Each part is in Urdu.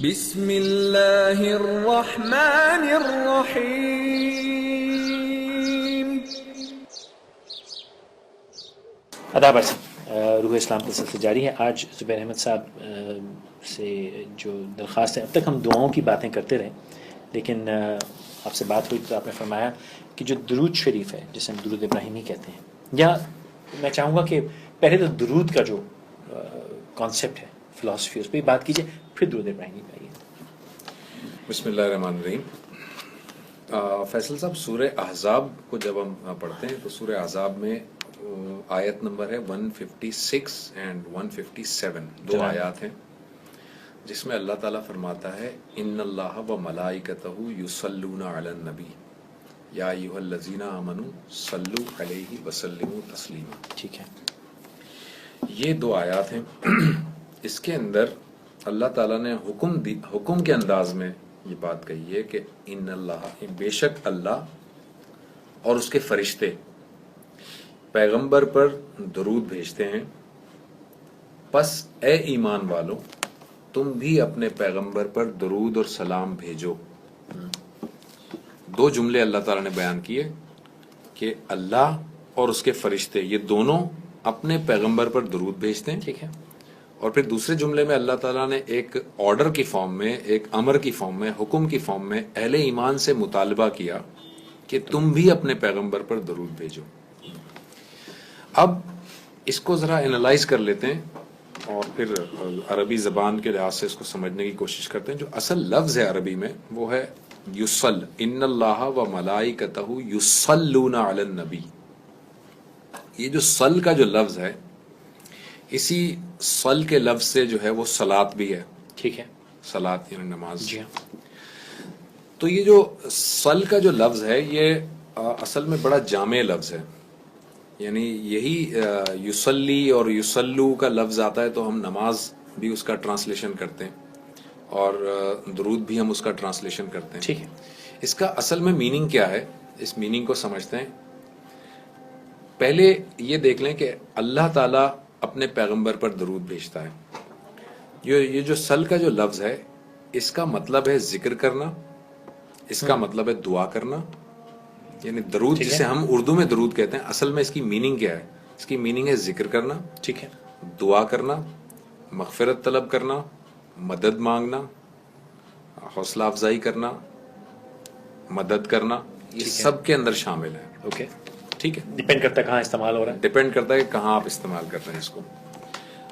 بسم اللہ الرحمن الرحیم۔ آداب عرض روح اسلام کا سلسلہ جاری ہے۔ آج زبیر احمد صاحب سے جو درخواست ہے، اب تک ہم دعاؤں کی باتیں کرتے رہے، لیکن آپ سے بات ہوئی تو آپ نے فرمایا کہ جو درود شریف ہے، جسے ہم درود ابراہیمی کہتے ہیں، یا میں چاہوں گا کہ پہلے تو درود کا جو کانسیپٹ ہے، فلاسفی، اس پہ بات کیجیے، پھر درود ابراہیمی پہ آئیے۔ بسم اللہ الرحمن الرحیم۔ فیصل صاحب، سورہ احزاب کو جب ہم پڑھتے ہیں تو سورہ احزاب میں آیت نمبر ہے 156 اینڈ 157، دو آیات ہیں جس میں اللہ تعالیٰ فرماتا ہے ان اللہ و ملائکتہ یصلون علی النبی یا ایھا الذین آمنوا صلوا علیہ وسلموا تسلیما۔ ٹھیک ہے، یہ دو آیات ہیں۔ اس کے اندر اللہ تعالیٰ نے حکم کے انداز میں یہ بات کہی ہے کہ ان اللہ، بے شک اللہ اور اس کے فرشتے پیغمبر پر درود بھیجتے ہیں، پس اے ایمان والو تم بھی اپنے پیغمبر پر درود اور سلام بھیجو۔ دو جملے اللہ تعالیٰ نے بیان کیے کہ اللہ اور اس کے فرشتے یہ دونوں اپنے پیغمبر پر درود بھیجتے ہیں، ٹھیک ہے، اور پھر دوسرے جملے میں اللہ تعالیٰ نے ایک آرڈر کی فارم میں، ایک امر کی فارم میں، حکم کی فارم میں اہل ایمان سے مطالبہ کیا کہ تم بھی اپنے پیغمبر پر درود بھیجو۔ اب اس کو ذرا انالائز کر لیتے ہیں اور پھر عربی زبان کے لحاظ سے اس کو سمجھنے کی کوشش کرتے ہیں۔ جو اصل لفظ ہے عربی میں وہ ہے یصل، ان اللہ و ملائکتہ یصلون علی النبی۔ یہ جو صل کا جو لفظ ہے، اسی صل کے لفظ سے جو ہے وہ صلاۃ بھی ہے، ٹھیک ہے، صلاۃ یعنی نماز۔ جی ہاں، تو یہ جو صل کا جو لفظ ہے یہ اصل میں بڑا جامع لفظ ہے، یعنی یہی یصلی اور یصلو کا لفظ آتا ہے تو ہم نماز بھی اس کا ٹرانسلیشن کرتے ہیں اور درود بھی ہم اس کا ٹرانسلیشن کرتے ہیں۔ ٹھیک ہے، اس کا اصل میں میننگ کیا ہے، اس میننگ کو سمجھتے ہیں۔ پہلے یہ دیکھ لیں کہ اللہ تعالیٰ اپنے پیغمبر پر درود بھیجتا ہے۔ یہ جو صل کا جو لفظ ہے، اس کا مطلب ہے ذکر کرنا، اس کا مطلب ہے دعا کرنا، یعنی درود جسے ہم اردو میں درود کہتے ہیں، اصل میں اس کی میننگ کیا ہے؟ اس کی میننگ ہے ذکر کرنا، ٹھیک ہے، دعا کرنا، مغفرت طلب کرنا، مدد مانگنا، حوصلہ افزائی کرنا، مدد کرنا، یہ سب کے اندر شامل ہے۔ اوکے، ٹھیک ہے، ڈیپینڈ کرتا ہے کہاں استعمال ہو رہا ہے۔ ڈپینڈ کرتا ہے کہ کہاں آپ استعمال کر رہے ہیں اس کو۔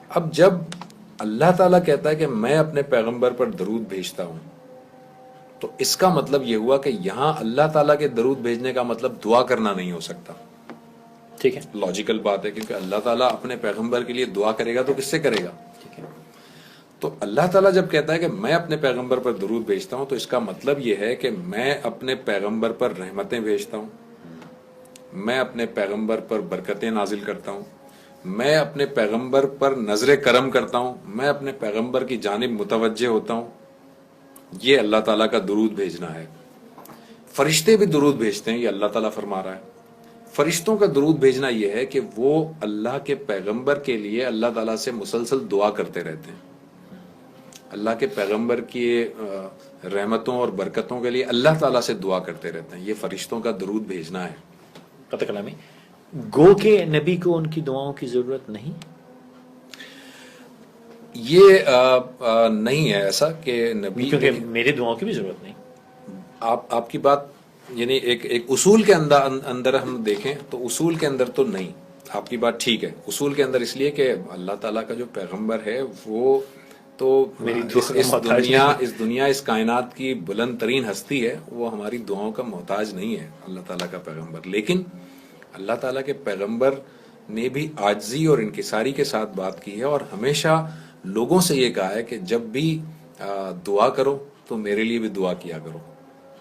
اب جب اللہ تعالیٰ کہتا ہے کہ میں اپنے پیغمبر پر درود بھیجتا ہوں، تو اس کا مطلب یہ ہوا کہ یہاں اللہ تعالیٰ کے درود بھیجنے کا مطلب دعا کرنا نہیں ہو سکتا۔ ٹھیک ہے، لاجیکل بات ہے، کیونکہ اللہ تعالیٰ اپنے پیغمبر کے لیے دعا کرے گا تو کس سے کرے گا؟ ٹھیک ہے، تو اللہ تعالیٰ جب کہتا ہے کہ میں اپنے پیغمبر پر درود بھیجتا ہوں، تو اس کا مطلب یہ ہے کہ میں اپنے پیغمبر پر رحمتیں بھیجتا ہوں، میں اپنے پیغمبر پر برکتیں نازل کرتا ہوں، میں اپنے پیغمبر پر نظر کرم کرتا ہوں، میں اپنے پیغمبر کی جانب متوجہ ہوتا ہوں۔ یہ اللہ تعالیٰ کا درود بھیجنا ہے۔ فرشتے بھی درود بھیجتے ہیں، یہ اللہ تعالیٰ فرما رہا ہے۔ فرشتوں کا درود بھیجنا یہ ہے کہ وہ اللہ کے پیغمبر کے لیے اللہ تعالیٰ سے مسلسل دعا کرتے رہتے ہیں، اللہ کے پیغمبر کی رحمتوں اور برکتوں کے لیے اللہ تعالیٰ سے دعا کرتے رہتے ہیں۔ یہ فرشتوں کا درود بھیجنا ہے۔ قطع کلامی گو کہ نبی کو ان کی دعاؤں کی ضرورت نہیں؟ یہ نہیں ہے ایسا کہ نبی، کیونکہ میری دعاؤں کی بھی ضرورت نہیں۔ آپ کی بات یعنی ایک اصول کے اندر ہم دیکھیں تو اصول کے اندر تو نہیں، آپ کی بات ٹھیک ہے۔ اصول کے اندر اس لیے کہ اللہ تعالیٰ کا جو پیغمبر ہے وہ تو اس دنیا اس کائنات کی بلند ترین ہستی ہے، وہ ہماری دعاؤں کا محتاج نہیں ہے اللہ تعالیٰ کا پیغمبر۔ لیکن اللہ تعالیٰ کے پیغمبر نے بھی عاجزی اور انکساری کے ساتھ بات کی ہے، اور ہمیشہ لوگوں سے یہ کہا ہے کہ جب بھی دعا کرو تو میرے لیے بھی دعا کیا کرو۔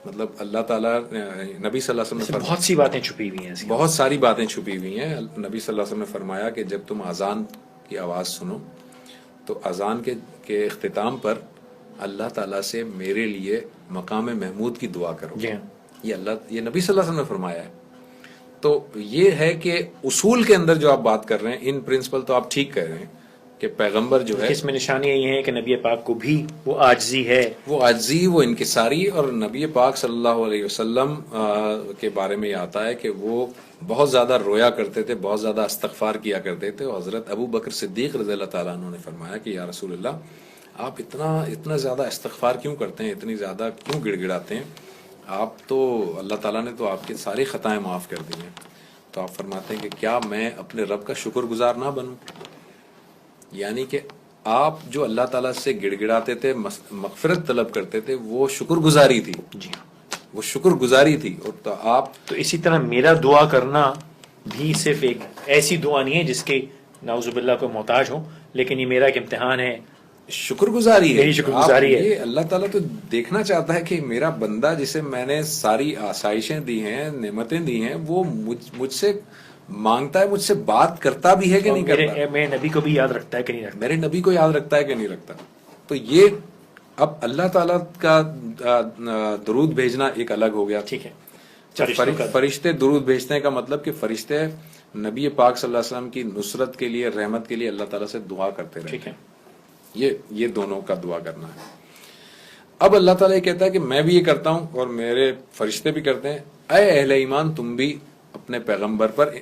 مطلب اللہ تعالیٰ نبی صلی اللہ علیہ وسلم نے بہت سی باتیں چھپی ہوئی ہیں، بہت ساری باتیں چھپی ہوئی ہیں۔ نبی صلی اللہ علیہ وسلم نے فرمایا کہ جب تم اذان کی آواز سنو تو اذان کے اختتام پر اللہ تعالیٰ سے میرے لیے مقام محمود کی دعا کرو۔ جی ہاں، یہ نبی صلی اللہ علیہ وسلم نے فرمایا ہے۔ تو یہ ہے کہ اصول کے اندر جو آپ بات کر رہے ہیں، ان پرنسپل تو آپ ٹھیک کہہ رہے ہیں، کہ پیغمبر جو ہے اس میں نشانی یہ ہے کہ نبی پاک کو بھی وہ عاجزی ہے، وہ عاجزی، وہ انکساری، اور نبی پاک صلی اللہ علیہ وسلم کے بارے میں یہ آتا ہے کہ وہ بہت زیادہ رویا کرتے تھے، بہت زیادہ استغفار کیا کرتے تھے. اور حضرت ابو بکر صدیق رضی اللہ تعالیٰ عنہ نے فرمایا کہ یا رسول اللہ آپ اتنا زیادہ استغفار کیوں کرتے ہیں، اتنی زیادہ کیوں گڑ گڑاتے ہیں، آپ تو اللہ تعالیٰ نے تو آپ کی ساری خطائیں معاف کر دی ہیں. تو آپ فرماتے ہیں کہ کیا میں اپنے رب کا شکر گزار نہ بنوں؟ یعنی کہ آپ جو اللہ تعالیٰ سے گڑ گڑاتے تھے، مغفرت طلب کرتے تھے، وہ شکر گزاری تھی. جی وہ شکر گزاری تھی. اور تو آپ تو اسی طرح میرا دعا کرنا بھی صرف ایک ایسی دعا نہیں ہے جس کے نعوذ باللہ کو محتاج ہوں، لیکن یہ میرا ایک امتحان ہے، شکر گزاری ہے. میری شکر گزاری ہے. یہ اللہ تعالیٰ تو دیکھنا چاہتا ہے کہ میرا بندہ جسے میں نے ساری آسائشیں دی ہیں، نعمتیں دی ہیں، وہ مجھ سے مانگتا ہے، مجھ سے بات کرتا بھی ہے کہ نہیں کرتا، میرے نبی کو بھی یاد رکھتا ہے کہ نہیں رکھتا. میرے نبی کو یاد رکھتا ہے کہ نہیں رکھتا. تو یہ اب اللہ تعالیٰ کا درود بھیجنا ایک الگ ہو گیا. ٹھیک ہے. فرشتے درود بھیجتے ہیں کا مطلب کہ فرشتے نبی پاک صلی اللہ علیہ وسلم کی نصرت کے لیے، رحمت کے لیے اللہ تعالیٰ سے دعا کرتے رہے. ٹھیک ہے. یہ دونوں کا دعا کرنا ہے. اب اللہ تعالیٰ یہ کہتا ہے کہ میں بھی یہ کرتا ہوں اور میرے فرشتے بھی کرتے ہیں. اے اہل ایمان تم بھی اپنے پیغمبر پر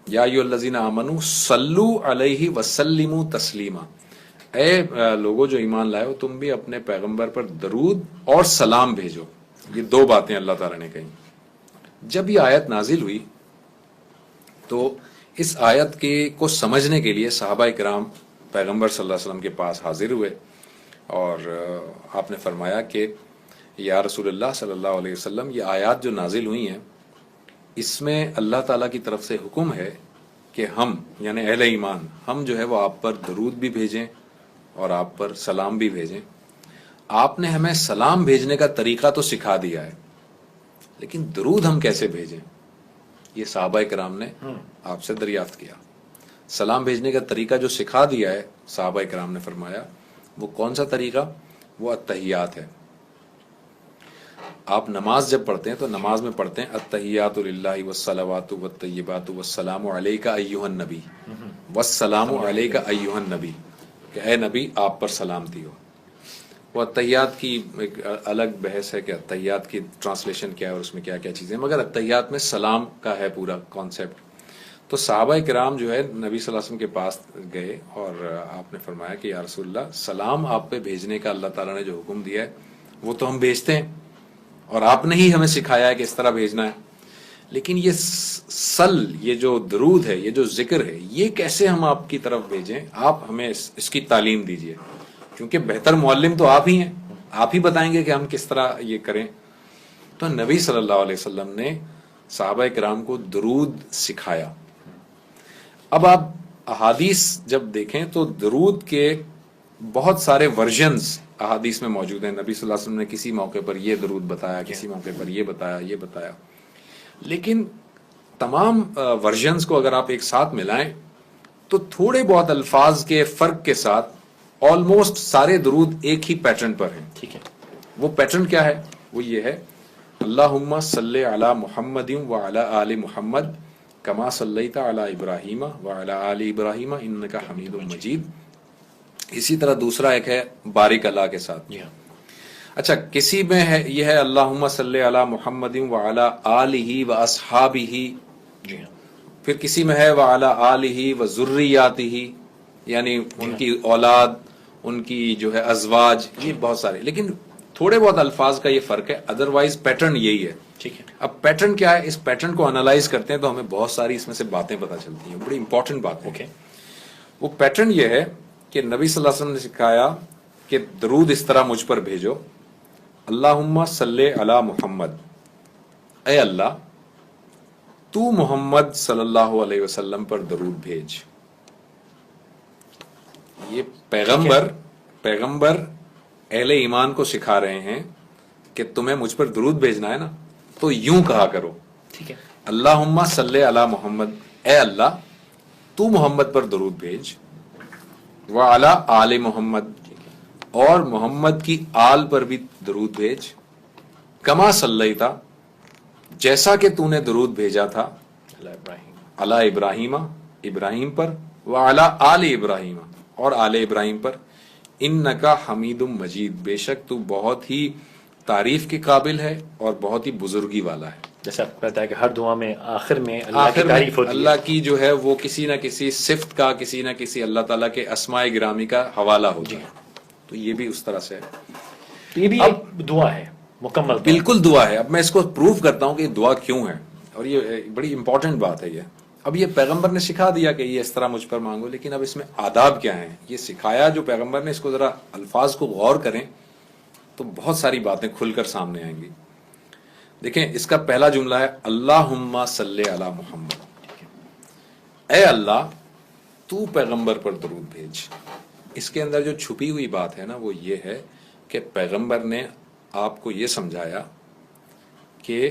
یا ایھا الذین آمنوا صلو علیہ وسلموا تسلیما، اے لوگوں جو ایمان لائے ہو تم بھی اپنے پیغمبر پر درود اور سلام بھیجو. یہ دو باتیں اللہ تعالیٰ نے کہیں. جب یہ آیت نازل ہوئی تو اس آیت کو سمجھنے کے لیے صحابہ کرام پیغمبر صلی اللہ علیہ وسلم کے پاس حاضر ہوئے اور آپ نے فرمایا کہ یا رسول اللہ صلی اللہ علیہ وسلم، یہ آیات جو نازل ہوئی ہیں اس میں اللہ تعالیٰ کی طرف سے حکم ہے کہ ہم یعنی اہل ایمان ہم جو ہے وہ آپ پر درود بھی بھیجیں اور آپ پر سلام بھی بھیجیں. آپ نے ہمیں سلام بھیجنے کا طریقہ تو سکھا دیا ہے، لیکن درود ہم کیسے بھیجیں؟ یہ صحابہ کرام نے آپ سے دریافت کیا. سلام بھیجنے کا طریقہ جو سکھا دیا ہے صحابہ کرام نے فرمایا وہ کون سا طریقہ؟ وہ التحیات ہے. آپ نماز جب پڑھتے ہیں تو نماز میں پڑھتے ہیں التحیات للہ والصلوات والطیبات والسلام علیک ایھا النبی، والسلام علیک ایھا النبی، کہ اے نبی آپ پر سلامتی ہو. وہ التحیات کی ایک الگ بحث ہے کہ التحیات کی ٹرانسلیشن کیا ہے اور اس میں کیا کیا چیزیں، مگر التحیات میں سلام کا ہے پورا کانسیپٹ. تو صحابہ کرام جو ہے نبی صلی اللہ علیہ وسلم کے پاس گئے اور آپ نے فرمایا کہ یا رسول اللہ سلام آپ پہ بھیجنے کا اللہ تعالیٰ نے جو حکم دیا ہے وہ تو ہم بھیجتے ہیں اور آپ نے ہی ہمیں سکھایا ہے کہ اس طرح بھیجنا ہے، لیکن یہ جو درود ہے، یہ جو ذکر ہے، یہ کیسے ہم آپ کی طرف بھیجیں؟ آپ ہمیں اس کی تعلیم دیجئے، کیونکہ بہتر معلم تو آپ ہی ہیں، آپ ہی بتائیں گے کہ ہم کس طرح یہ کریں. تو نبی صلی اللہ علیہ وسلم نے صحابہ کرام کو درود سکھایا. اب آپ احادیث جب دیکھیں تو درود کے بہت سارے ورژنز احادیث میں موجود ہیں. نبی صلی اللہ علیہ وسلم نے کسی موقع پر یہ درود بتایا، کسی موقع پر یہ بتایا، لیکن تمام ورژنز کو اگر آپ ایک ساتھ ملائیں تو تھوڑے بہت الفاظ کے فرق کے ساتھ آلموسٹ سارے درود ایک ہی پیٹرن پر ہیں. ٹھیک ہے. وہ پیٹرن کیا ہے؟ وہ یہ ہے اللہم صلی علی محمد وعلی آل محمد کما صلیت علی ابراہیم وعلی آل ابراہیم انک حمید مجید. اسی طرح دوسرا ایک ہے بارک اللہ کے ساتھ. اچھا، کسی میں ہے یہ ہے اللہم صلی علی محمد وعلی آلہ واصحابہ. پھر کسی میں ہے وعلی آلہ وذریاتہ، یعنی ان کی اولاد، ان کی جو ہے ازواج، یہ بہت سارے، لیکن تھوڑے بہت الفاظ کا یہ فرق ہے، ادروائز پیٹرن یہی ہے. ٹھیک ہے. اب پیٹرن کیا ہے؟ اس پیٹرن کو انالائز کرتے ہیں تو ہمیں بہت ساری اس میں سے باتیں پتہ چلتی ہیں، بڑی امپورٹنٹ بات ہے. وہ پیٹرن یہ ہے کہ نبی صلی اللہ علیہ وسلم نے سکھایا کہ درود اس طرح مجھ پر بھیجو، اللہم صلی علی محمد، اے اللہ تو محمد صلی اللہ علیہ وسلم پر درود بھیج. یہ پیغمبر اہل ایمان کو سکھا رہے ہیں کہ تمہیں مجھ پر درود بھیجنا ہے نا تو یوں کہا کرو. ٹھیک ہے. اللہم صلی علی محمد، اے اللہ تو محمد پر درود بھیج، وعلی آل محمد، اور محمد کی آل پر بھی درود بھیج، کما صلیتا، جیسا کہ تو نے درود بھیجا تھا علی ابراہیم، ابراہیم پر، وعلی آل ابراہیم، اور آل ابراہیم پر، انکا حمید مجید، بے شک تو بہت ہی تعریف کے قابل ہے اور بہت ہی بزرگی والا ہے۔ جیسا آپ کو پتا ہے کہ ہر دعا میں آخر میں اللہ کی آخر میں تعریف ہوتی ہے، اللہ کی جو ہے وہ کسی نہ کسی صفت کا، کسی نہ کسی اللہ تعالیٰ کے اسماء گرامی کا حوالہ ہوتا ہے، تو یہ بھی اس طرح سے ہے۔ تو یہ بھی ایک دعا ہے، مکمل دعا۔ بالکل دعا ہے۔ اب میں اس کو پروف کرتا ہوں کہ یہ دعا کیوں ہے، اور یہ بڑی امپورٹنٹ بات ہے یہ۔ اب یہ پیغمبر نے سکھا دیا کہ یہ اس طرح مجھ پر مانگو، لیکن اب اس میں آداب کیا ہیں، یہ سکھایا جو پیغمبر نے، اس کو ذرا الفاظ کو غور کریں تو بہت ساری باتیں کھل کر سامنے آئیں گی۔ دیکھیں اس کا پہلا جملہ ہے اللہم صلی علی محمد، اے اللہ تو پیغمبر پر درود بھیج۔ اس کے اندر جو چھپی ہوئی بات ہے نا وہ یہ ہے کہ پیغمبر نے آپ کو یہ سمجھایا کہ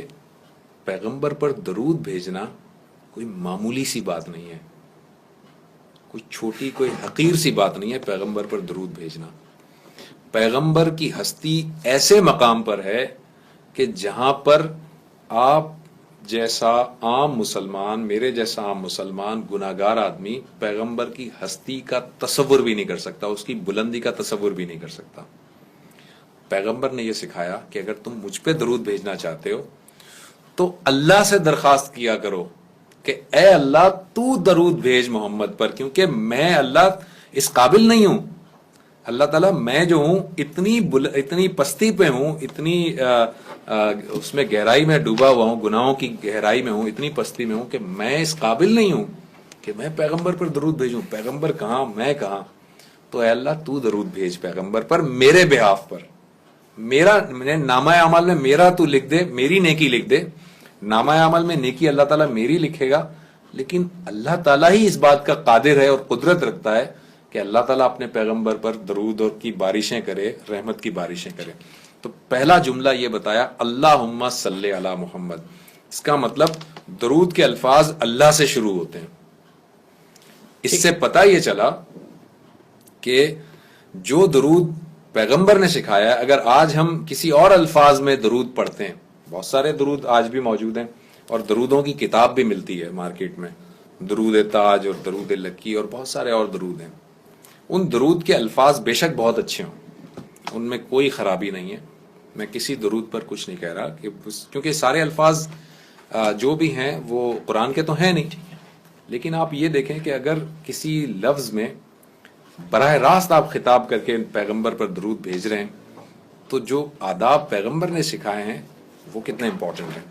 پیغمبر پر درود بھیجنا کوئی معمولی سی بات نہیں ہے، کوئی چھوٹی کوئی حقیر سی بات نہیں ہے پیغمبر پر درود بھیجنا۔ پیغمبر کی ہستی ایسے مقام پر ہے کہ جہاں پر آپ جیسا عام مسلمان، میرے جیسا عام مسلمان گناہگار آدمی پیغمبر کی ہستی کا تصور بھی نہیں کر سکتا، اس کی بلندی کا تصور بھی نہیں کر سکتا۔ پیغمبر نے یہ سکھایا کہ اگر تم مجھ پہ درود بھیجنا چاہتے ہو تو اللہ سے درخواست کیا کرو کہ اے اللہ تو درود بھیج محمد پر، کیونکہ میں اللہ اس قابل نہیں ہوں۔ اللہ تعالیٰ میں جو ہوں اتنی پستی پہ ہوں، اتنی اس میں گہرائی میں ڈوبا ہوا ہوں، گناہوں کی گہرائی میں ہوں، اتنی پستی میں ہوں کہ میں اس قابل نہیں ہوں کہ میں پیغمبر پر درود بھیجوں۔ پیغمبر کہاں، میں کہاں؟ تو اے اللہ تو درود بھیج پیغمبر پر میرے بہاف پر، میرا نامہ اعمال میں میرا تو لکھ دے، میری نیکی لکھ دے۔ نامہ اعمال میں نیکی اللہ تعالیٰ میری لکھے گا، لیکن اللہ تعالیٰ ہی اس بات کا قادر ہے اور قدرت رکھتا ہے کہ اللہ تعالیٰ اپنے پیغمبر پر درود اور کی بارشیں کرے، رحمت کی بارشیں کرے۔ تو پہلا جملہ یہ بتایا اللہم صلی علی محمد، اس کا مطلب درود کے الفاظ اللہ سے شروع ہوتے ہیں۔ اس سے پتہ یہ چلا کہ جو درود پیغمبر نے سکھایا، اگر آج ہم کسی اور الفاظ میں درود پڑھتے ہیں، بہت سارے درود آج بھی موجود ہیں اور درودوں کی کتاب بھی ملتی ہے مارکیٹ میں، درود تاج اور درود لکی اور بہت سارے اور درود ہیں۔ ان درود کے الفاظ بے شک بہت اچھے ہوں، ان میں کوئی خرابی نہیں ہے، میں کسی درود پر کچھ نہیں کہہ رہا، کیونکہ سارے الفاظ جو بھی ہیں وہ قرآن کے تو ہیں نہیں۔ لیکن آپ یہ دیکھیں کہ اگر کسی لفظ میں براہ راست آپ خطاب کر کے پیغمبر پر درود بھیج رہے ہیں تو جو آداب پیغمبر نے سکھائے ہیں وہ کتنے امپورٹنٹ ہیں۔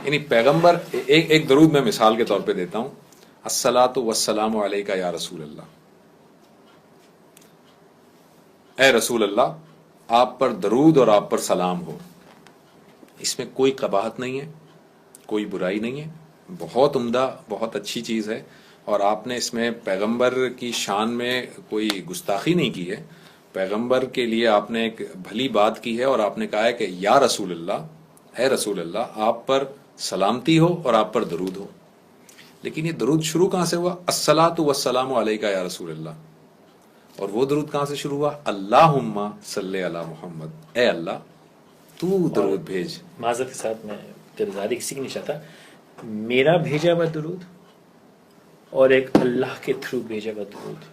یعنی پیغمبر ایک درود میں مثال کے طور پہ دیتا ہوں، الصلاۃ والسلام علیکہ یا رسول اللہ، اے رسول اللہ آپ پر درود اور آپ پر سلام ہو۔ اس میں کوئی قباحت نہیں ہے، کوئی برائی نہیں ہے، بہت عمدہ، بہت اچھی چیز ہے، اور آپ نے اس میں پیغمبر کی شان میں کوئی گستاخی نہیں کی ہے۔ پیغمبر کے لیے آپ نے ایک بھلی بات کی ہے اور آپ نے کہا ہے کہ یا رسول اللہ، اے رسول اللہ آپ پر سلامتی ہو اور آپ پر درود ہو۔ لیکن یہ درود شروع کہاں سے ہوا؟ الصلاۃ والسلام علیکہ یا رسول اللہ، اور وہ درود کہاں سے شروع ہوا؟ اللہم صلی علی محمد، اے اللہ تو درود بھیج۔ معذرت کے ساتھ میں جلدی کسی کی نہیں چاہتا، میرا بھیجا ہوا درود اور ایک اللہ کے تھرو بھیجا ہوا درود،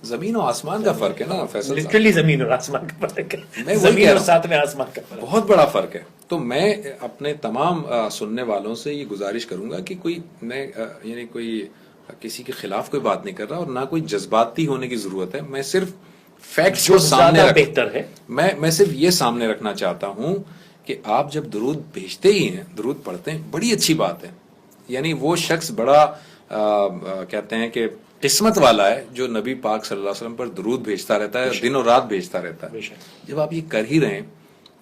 زمین و آسمان کا فرق ہے نا فیصل صاحب، لٹرلی زمین اور آسمان کا فرق ہے، میں وہی زمین کہہ اور رہا ہوں، ساتھ میں آسمان کا فرق ہے۔ بہت بڑا فرق ہے۔ تو میں اپنے تمام سننے والوں سے یہ گزارش کروں گا کہ کوئی میں یعنی کوئی کسی کے خلاف کوئی بات نہیں کر رہا اور نہ کوئی جذباتی ہونے کی ضرورت ہے، میں صرف فیکٹس کو سامنے بہتر ہے، میں صرف یہ سامنے رکھنا چاہتا ہوں کہ آپ جب درود بھیجتے ہی ہیں، درود پڑھتے ہیں، بڑی اچھی بات ہے۔ یعنی وہ شخص بڑا کہتے ہیں کہ قسمت والا ہے جو نبی پاک صلی اللہ علیہ وسلم پر درود بھیجتا رہتا ہے، دن اور رات بھیجتا رہتا ہے۔ جب آپ یہ کر ہی رہے ہیں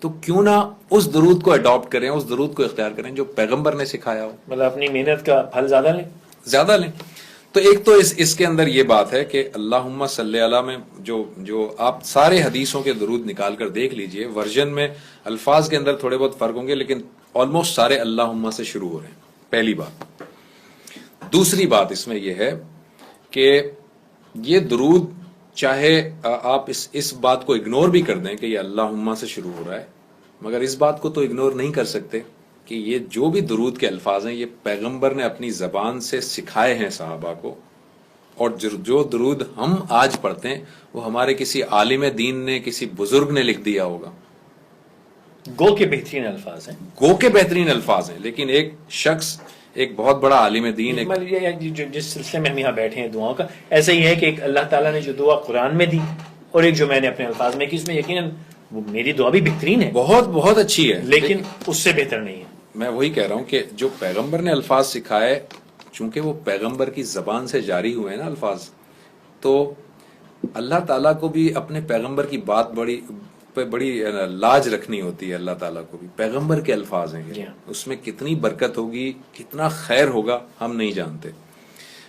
تو کیوں نہ اس درود کو اڈاپٹ کریں، اس درود کو اختیار کریں جو پیغمبر نے سکھایا ہو، مطلب اپنی محنت کا پھل زیادہ لیں۔ تو ایک تو اس کے اندر یہ بات ہے کہ اللہم صلی علی میں جو آپ سارے حدیثوں کے درود نکال کر دیکھ لیجئے، ورژن میں الفاظ کے اندر تھوڑے بہت فرق ہوں گے لیکن آلموسٹ سارے اللہم سے شروع ہو رہے ہیں، پہلی بات۔ دوسری بات اس میں یہ ہے کہ یہ درود چاہے آپ اس بات کو اگنور بھی کر دیں کہ یہ اللہم سے شروع ہو رہا ہے، مگر اس بات کو تو اگنور نہیں کر سکتے کہ یہ جو بھی درود کے الفاظ ہیں یہ پیغمبر نے اپنی زبان سے سکھائے ہیں صحابہ کو، اور جو درود ہم آج پڑھتے ہیں وہ ہمارے کسی عالم دین نے، کسی بزرگ نے لکھ دیا ہوگا. گو کے بہترین الفاظ ہیں، گو کے بہترین الفاظ ہیں، لیکن ایک شخص، ایک بہت بڑا عالم دین، جس سلسلے میں ہم یہاں بیٹھے ہیں دعاؤں کا، ایسا ہی ہے کہ ایک اللہ تعالیٰ نے جو دعا قرآن میں دی اور ایک جو میں نے اپنے الفاظ میں کی، اس میں یقیناً میری دعا بھی بہترین ہے، بہت بہت اچھی ہے، لیکن اس سے بہتر نہیں ہے. میں وہی کہہ رہا ہوں کہ جو پیغمبر نے الفاظ سکھائے، چونکہ وہ پیغمبر کی زبان سے جاری ہوئے ہیں نا الفاظ، تو اللہ تعالیٰ کو بھی اپنے پیغمبر کی بات بڑی لاج رکھنی ہوتی ہے. اللہ تعالیٰ کو بھی پیغمبر کے الفاظ ہیں یہ، اس میں کتنی برکت ہوگی، کتنا خیر ہوگا ہم نہیں جانتے.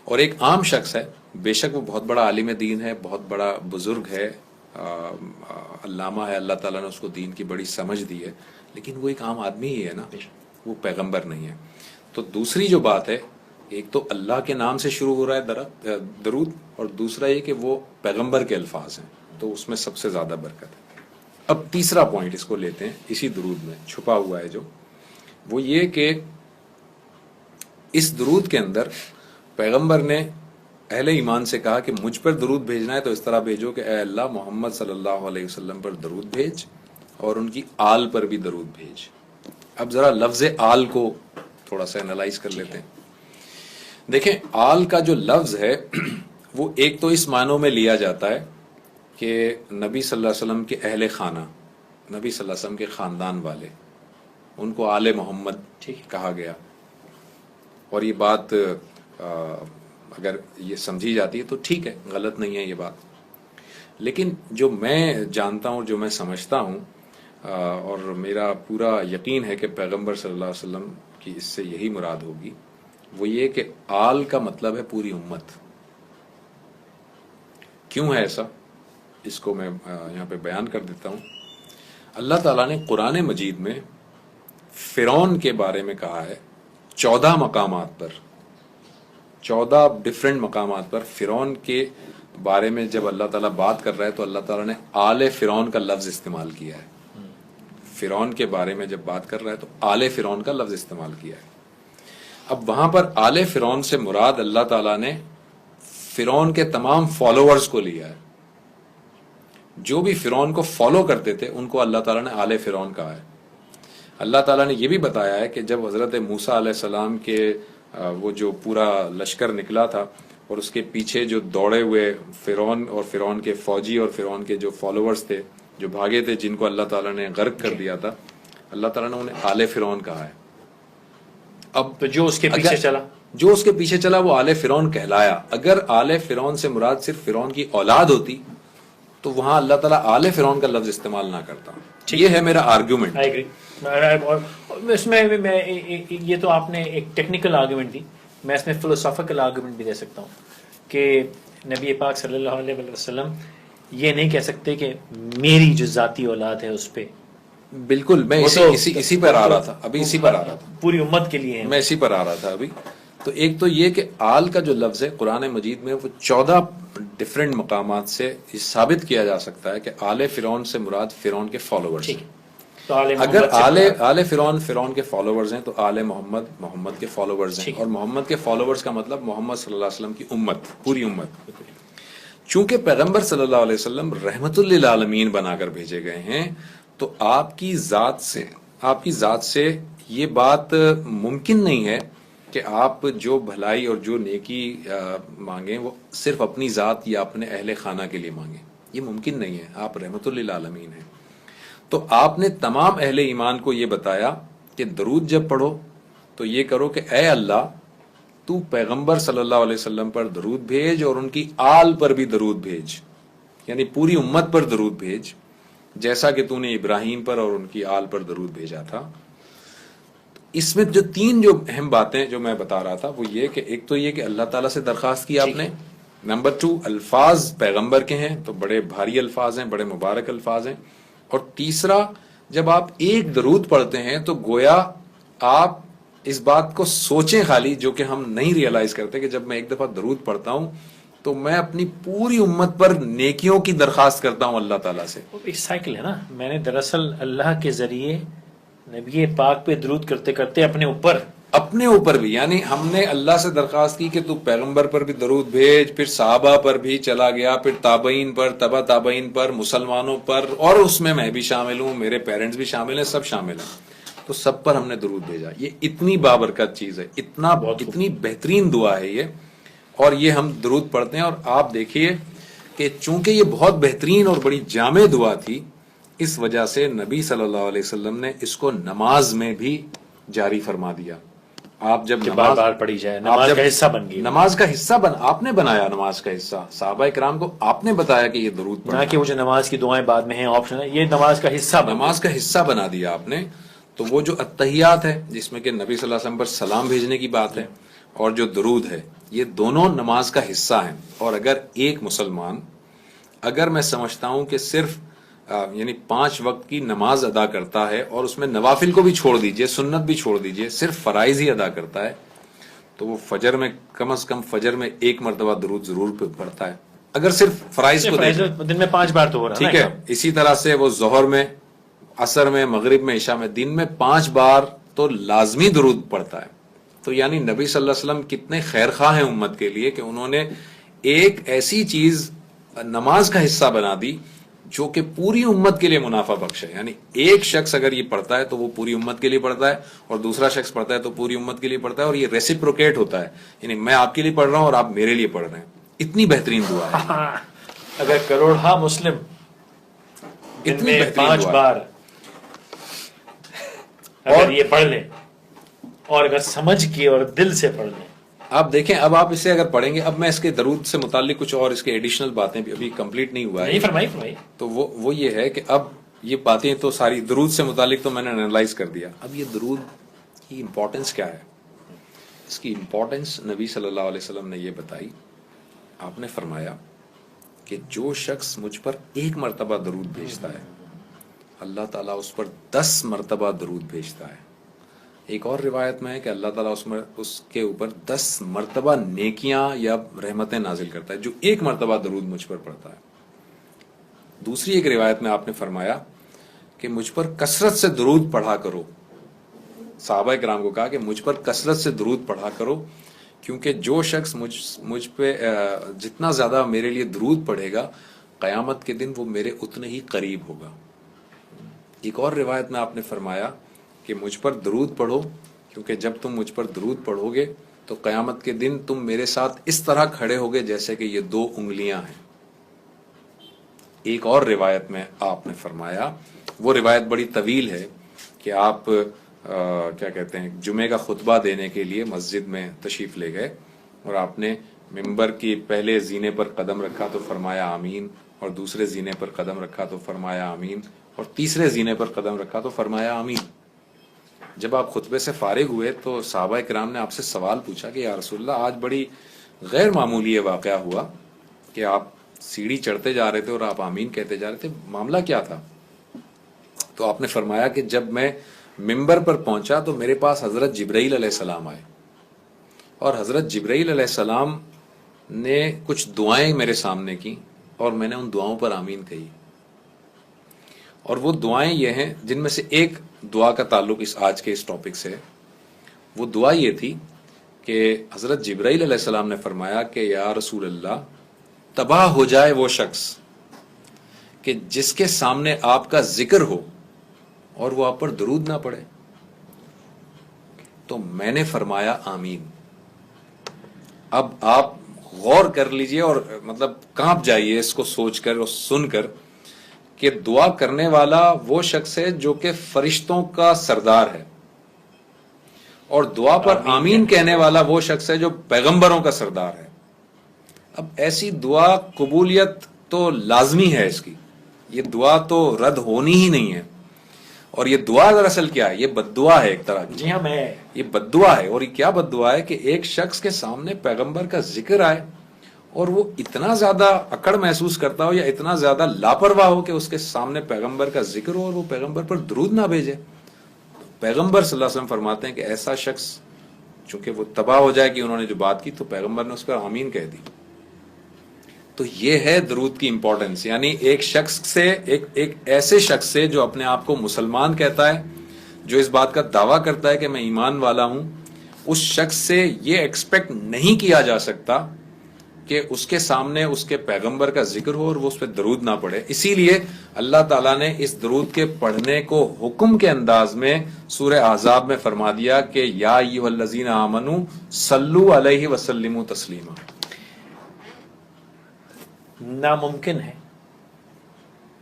اور ایک عام شخص ہے، بے شک وہ بہت بڑا عالم دین ہے، بہت بڑا بزرگ ہے، علامہ ہے، اللہ تعالیٰ نے اس کو دین کی بڑی سمجھ دی ہے، لیکن وہ ایک عام آدمی ہی ہے نا، وہ پیغمبر نہیں ہے. تو دوسری جو بات ہے، ایک تو اللہ کے نام سے شروع ہو رہا ہے درود، اور دوسرا یہ کہ وہ پیغمبر کے الفاظ ہیں، تو اس میں سب سے زیادہ برکت ہے. اب تیسرا پوائنٹ اس کو لیتے ہیں، اسی درود میں چھپا ہوا ہے جو، وہ یہ کہ اس درود کے اندر پیغمبر نے اہل ایمان سے کہا کہ مجھ پر درود بھیجنا ہے تو اس طرح بھیجو کہ اے اللہ محمد صلی اللہ علیہ وسلم پر درود بھیج، اور ان کی آل پر بھی درود بھیج. اب ذرا لفظ آل کو تھوڑا سا انالائز کر لیتے ہیں. دیکھیں، آل کا جو لفظ ہے وہ ایک تو اس معنوں میں لیا جاتا ہے کہ نبی صلی اللہ علیہ وسلم کے اہل خانہ، نبی صلی اللہ علیہ وسلم کے خاندان والے، ان کو آل محمد کہا گیا. اور یہ بات اگر یہ سمجھی جاتی ہے تو ٹھیک ہے، غلط نہیں ہے یہ بات. لیکن جو میں جانتا ہوں، جو میں سمجھتا ہوں، اور میرا پورا یقین ہے کہ پیغمبر صلی اللہ علیہ وسلم کی اس سے یہی مراد ہوگی، وہ یہ کہ آل کا مطلب ہے پوری امت. کیوں ہے ایسا، اس کو میں یہاں پہ بیان کر دیتا ہوں. اللہ تعالیٰ نے قرآن مجید میں فرعون کے بارے میں کہا ہے 14 مقامات پر، 14 ڈفرینٹ مقامات پر فرعون کے بارے میں جب اللہ تعالیٰ بات کر رہا ہے تو اللہ تعالیٰ نے آل فرعون کا لفظ استعمال کیا ہے. فرعون کے بارے میں جب بات کر رہا ہے تو آل فرعون کا لفظ استعمال کیا ہے. اب وہاں پر آل فرعون سے مراد اللہ تعالیٰ نے فرعون کے تمام فالوورز کو لیا ہے. جو بھی فرعون کو فالو کرتے تھے ان کو اللہ تعالیٰ نے آل فرعون کہا ہے. اللہ تعالیٰ نے یہ بھی بتایا ہے کہ جب حضرت موسیٰ علیہ السلام کے وہ جو پورا لشکر نکلا تھا اور اس کے پیچھے جو دوڑے ہوئے فرعون اور فرعون کے فوجی اور فرعون کے جو فالوورز تھے جو بھاگے تھے، جن کو اللہ تعالیٰ نے غرق کر دیا تھا، اللہ تعالیٰ نے انہیں آل فرعون کہا ہے. اب تو جو اس کے پیچھے چلا وہ آل فرعون کہلایا. اگر آل فرعون سے مراد صرف فرعون کی اولاد ہوتی تو وہاں اللہ تعالیٰ آل فرعون کا لفظ استعمال نہ کرتا. یہ ہے میرا آرگیومنٹ. اس میں یہ تو آپ نے ایک ٹیکنیکل آرگیومنٹ دی، میں اس میں فلسافیکل آرگیومنٹ بھی دے سکتا ہوں کہ نبی پاک صلی اللہ علیہ وسلم یہ نہیں کہہ سکتے کہ میری جو ذاتی اولاد ہے اس پہ. بالکل، میں اسی پر آ رہا تھا ابھی، اسی پر آ رہا تھا، پوری امت کے لیے میں اسی پر آ رہا تھا ابھی. تو ایک تو یہ کہ آل کا جو لفظ ہے قرآن مجید میں وہ 14 ڈفرینٹ مقامات سے ثابت کیا جا سکتا ہے کہ آل فرعون سے مراد فرعون کے فالوورز ہیں. اگر آل فرعون کے فالوورز ہیں تو آل محمد کے فالوورز ہیں، اور محمد کے فالوورز کا مطلب محمد صلی اللہ علیہ وسلم کی امت، پوری امت. چونکہ پیغمبر صلی اللہ علیہ وسلم رحمت للعالمین بنا کر بھیجے گئے ہیں تو آپ کی ذات سے یہ بات ممکن نہیں ہے کہ آپ جو بھلائی اور جو نیکی مانگیں وہ صرف اپنی ذات یا اپنے اہل خانہ کے لیے مانگیں. یہ ممکن نہیں ہے. آپ رحمت للعالمین ہیں. تو آپ نے تمام اہل ایمان کو یہ بتایا کہ درود جب پڑھو تو یہ کرو کہ اے اللہ تو پیغمبر صلی اللہ علیہ وسلم پر درود بھیج اور ان کی آل پر بھی درود بھیج، یعنی پوری امت پر درود بھیج، جیسا کہ تو نے ابراہیم پر اور ان کی آل پر درود بھیجا تھا. اس میں جو 3 جو اہم باتیں جو میں بتا رہا تھا وہ یہ کہ ایک تو یہ کہ اللہ تعالیٰ سے درخواست کی آپ نے، نمبر 2 الفاظ پیغمبر کے ہیں تو بڑے بھاری الفاظ ہیں، بڑے مبارک الفاظ ہیں، اور تیسرا جب آپ ایک درود پڑھتے ہیں تو گویا آپ اس بات کو سوچیں خالی، جو کہ ہم نہیں ریئلائز کرتے کہ جب میں ایک دفعہ درود پڑھتا ہوں تو میں اپنی پوری امت پر نیکیوں کی درخواست کرتا ہوں اللہ تعالیٰ سے. ایک سائیکل ہے نا. میں نے دراصل اللہ کے ذریعے نبی پاک پہ درود کرتے کرتے اپنے اوپر اپنے اوپر بھی، یعنی ہم نے اللہ سے درخواست کی کہ تو پیغمبر پر بھی درود بھیج، پھر صحابہ پر بھی چلا گیا، پھر تابعین پر، تبع تابعین پر، مسلمانوں پر، اور اس میں بھی شامل ہوں، میرے پیرنٹس بھی شامل ہیں، سب شامل ہیں، تو سب پر ہم نے درود بھیجا. یہ اتنی بابرکت چیز ہے، اتنی بہترین دعا ہے یہ، اور یہ ہم درود پڑھتے ہیں. اور آپ دیکھیے کہ چونکہ یہ بہت بہترین اور بڑی جامع دعا تھی، اس وجہ سے نبی صلی اللہ علیہ وسلم نے اس کو نماز میں بھی جاری فرما دیا. آپ جب بار بار پڑھی جائے، نماز کا حصہ بن گئی، نماز کا حصہ آپ نے بنایا، نماز کا حصہ صحابہ کرام کو آپ نے بتایا کہ یہ درود پڑھنا، نہ کہ وہ جو نماز کی دعائیں بعد میں ہیں آپشن ہے، یہ نماز کا حصہ بن نماز کا حصہ بنا دیا آپ نے. تو وہ جو اتحیات ہے جس میں کہ نبی صلی اللہ علیہ وسلم پر سلام بھیجنے کی بات ہے، اور جو درود ہے، یہ دونوں نماز کا حصہ ہیں. اور اگر ایک مسلمان، اگر میں سمجھتا ہوں کہ صرف یعنی 5 وقت کی نماز ادا کرتا ہے اور اس میں نوافل کو بھی چھوڑ دیجئے، سنت بھی چھوڑ دیجئے، صرف فرائض ہی ادا کرتا ہے، تو وہ فجر میں کم از کم فجر میں 1 مرتبہ درود ضرور پڑھتا ہے، اگر صرف فرائض کو دیکھیں. دن میں 5 بار تو ہو رہا ٹھیک ہے. اسی طرح سے وہ ظہر میں، عصر میں، مغرب میں، عشاء میں، دن میں 5 بار تو لازمی درود پڑھتا ہے. تو یعنی نبی صلی اللہ علیہ وسلم کتنے خیر خواہ ہیں امت کے لیے کہ انہوں نے ایک ایسی چیز نماز کا حصہ بنا دی جو کہ پوری امت کے لیے منافع بخش ہے. یعنی ایک شخص اگر یہ پڑھتا ہے تو وہ پوری امت کے لیے پڑھتا ہے، اور دوسرا شخص پڑھتا ہے تو پوری امت کے لیے پڑھتا ہے، اور یہ ریسیپروکیٹ ہوتا ہے، یعنی میں آپ کے لیے پڑھ رہا ہوں اور آپ میرے لیے پڑھ رہے ہیں. اتنی بہترین دعا ہے. اگر کروڑا مسلم دن میں 5 بار اگر یہ پڑھ لیں، اور اگر سمجھ کے اور دل سے پڑھ لیں. آپ دیکھیں، اب آپ اسے اگر پڑھیں گے، اب میں اس کے درود سے متعلق کچھ اور اس کے ایڈیشنل باتیں بھی ابھی کمپلیٹ نہیں ہوا ہے. نہیں، فرمائی. تو وہ یہ ہے کہ اب یہ باتیں تو ساری درود سے متعلق تو میں نے انالائز کر دیا. اب یہ درود کی امپورٹنس کیا ہے؟ اس کی امپورٹنس نبی صلی اللہ علیہ وسلم نے یہ بتائی. آپ نے فرمایا کہ جو شخص مجھ پر 1 مرتبہ درود بھیجتا ہے، اللہ تعالیٰ اس پر 10 مرتبہ درود بھیجتا ہے. ایک اور روایت میں ہے کہ اللہ تعالیٰ اس کے اوپر 10 مرتبہ نیکیاں یا رحمتیں نازل کرتا ہے جو 1 مرتبہ درود مجھ پر پڑتا ہے. دوسری ایک روایت میں آپ نے فرمایا کہ مجھ پر کثرت سے درود پڑھا کرو. صحابہ کرام کو کہا کہ مجھ پر کثرت سے درود پڑھا کرو، کیونکہ جو شخص مجھ پہ جتنا زیادہ میرے لیے درود پڑھے گا، قیامت کے دن وہ میرے اتنے ہی قریب ہوگا. ایک اور روایت میں آپ نے فرمایا کہ مجھ پر درود پڑھو، کیونکہ جب تم مجھ پر درود پڑھو گے تو قیامت کے دن تم میرے ساتھ اس طرح کھڑے ہوگے جیسے کہ یہ 2 انگلیاں ہیں. ایک اور روایت میں آپ نے فرمایا، وہ روایت بڑی طویل ہے، کہ آپ کیا کہتے ہیں، جمعے کا خطبہ دینے کے لیے مسجد میں تشریف لے گئے، اور آپ نے ممبر کی پہلے زینے پر قدم رکھا تو فرمایا آمین، اور دوسرے زینے پر قدم رکھا تو فرمایا آمین، اور تیسرے زینے پر قدم رکھا تو فرمایا آمین. جب آپ خطبے سے فارغ ہوئے تو صحابہ کرام نے آپ سے سوال پوچھا کہ یا رسول اللہ، آج بڑی غیر معمولی یہ واقعہ ہوا کہ آپ سیڑھی چڑھتے جا رہے تھے اور آپ آمین کہتے جا رہے تھے، معاملہ کیا تھا؟ تو آپ نے فرمایا کہ جب میں ممبر پر پہنچا تو میرے پاس حضرت جبرائیل علیہ السلام آئے، اور حضرت جبرائیل علیہ السلام نے کچھ دعائیں میرے سامنے کی، اور میں نے ان دعاؤں پر آمین کہی. اور وہ دعائیں یہ ہیں، جن میں سے ایک دعا کا تعلق آج کے اس ٹاپک سے. وہ دعا یہ تھی کہ حضرت جبرائیل علیہ السلام نے فرمایا کہ یا رسول اللہ، تباہ ہو جائے وہ شخص کہ جس کے سامنے آپ کا ذکر ہو اور وہ آپ پر درود نہ پڑے. تو میں نے فرمایا آمین. اب آپ غور کر لیجئے اور مطلب کانپ جائیے اس کو سوچ کر اور سن کر کہ دعا کرنے والا وہ شخص ہے جو کہ فرشتوں کا سردار ہے، اور دعا پر آمین کہنے والا وہ شخص ہے جو پیغمبروں کا سردار ہے. اب ایسی دعا قبولیت تو لازمی ہے اس کی، یہ دعا تو رد ہونی ہی نہیں ہے. اور یہ دعا دراصل کیا ہے؟ یہ بد دعا ہے ایک طرح کی. جی ہاں، یہ بد دعا ہے. اور یہ کیا بد دعا ہے کہ ایک شخص کے سامنے پیغمبر کا ذکر آئے اور وہ اتنا زیادہ اکڑ محسوس کرتا ہو یا اتنا زیادہ لاپرواہ ہو کہ اس کے سامنے پیغمبر کا ذکر ہو اور وہ پیغمبر پر درود نہ بھیجے. پیغمبر صلی اللہ علیہ وسلم فرماتے ہیں کہ ایسا شخص چونکہ وہ تباہ ہو جائے کہ انہوں نے جو بات کی تو پیغمبر نے اس پر آمین کہہ دی. تو یہ ہے درود کی امپورٹنس. یعنی ایک شخص سے، ایک ایسے شخص سے جو اپنے آپ کو مسلمان کہتا ہے، جو اس بات کا دعویٰ کرتا ہے کہ میں ایمان والا ہوں، اس شخص سے یہ ایکسپیکٹ نہیں کیا جا سکتا کہ اس کے سامنے اس کے پیغمبر کا ذکر ہو اور وہ اس پہ درود نہ پڑھے. اسی لیے اللہ تعالیٰ نے اس درود کے پڑھنے کو حکم کے انداز میں سورہ احزاب میں فرما دیا کہ یا ایھا الذین آمنوا صلوا علیہ وسلموا تسلیما. ناممکن ہے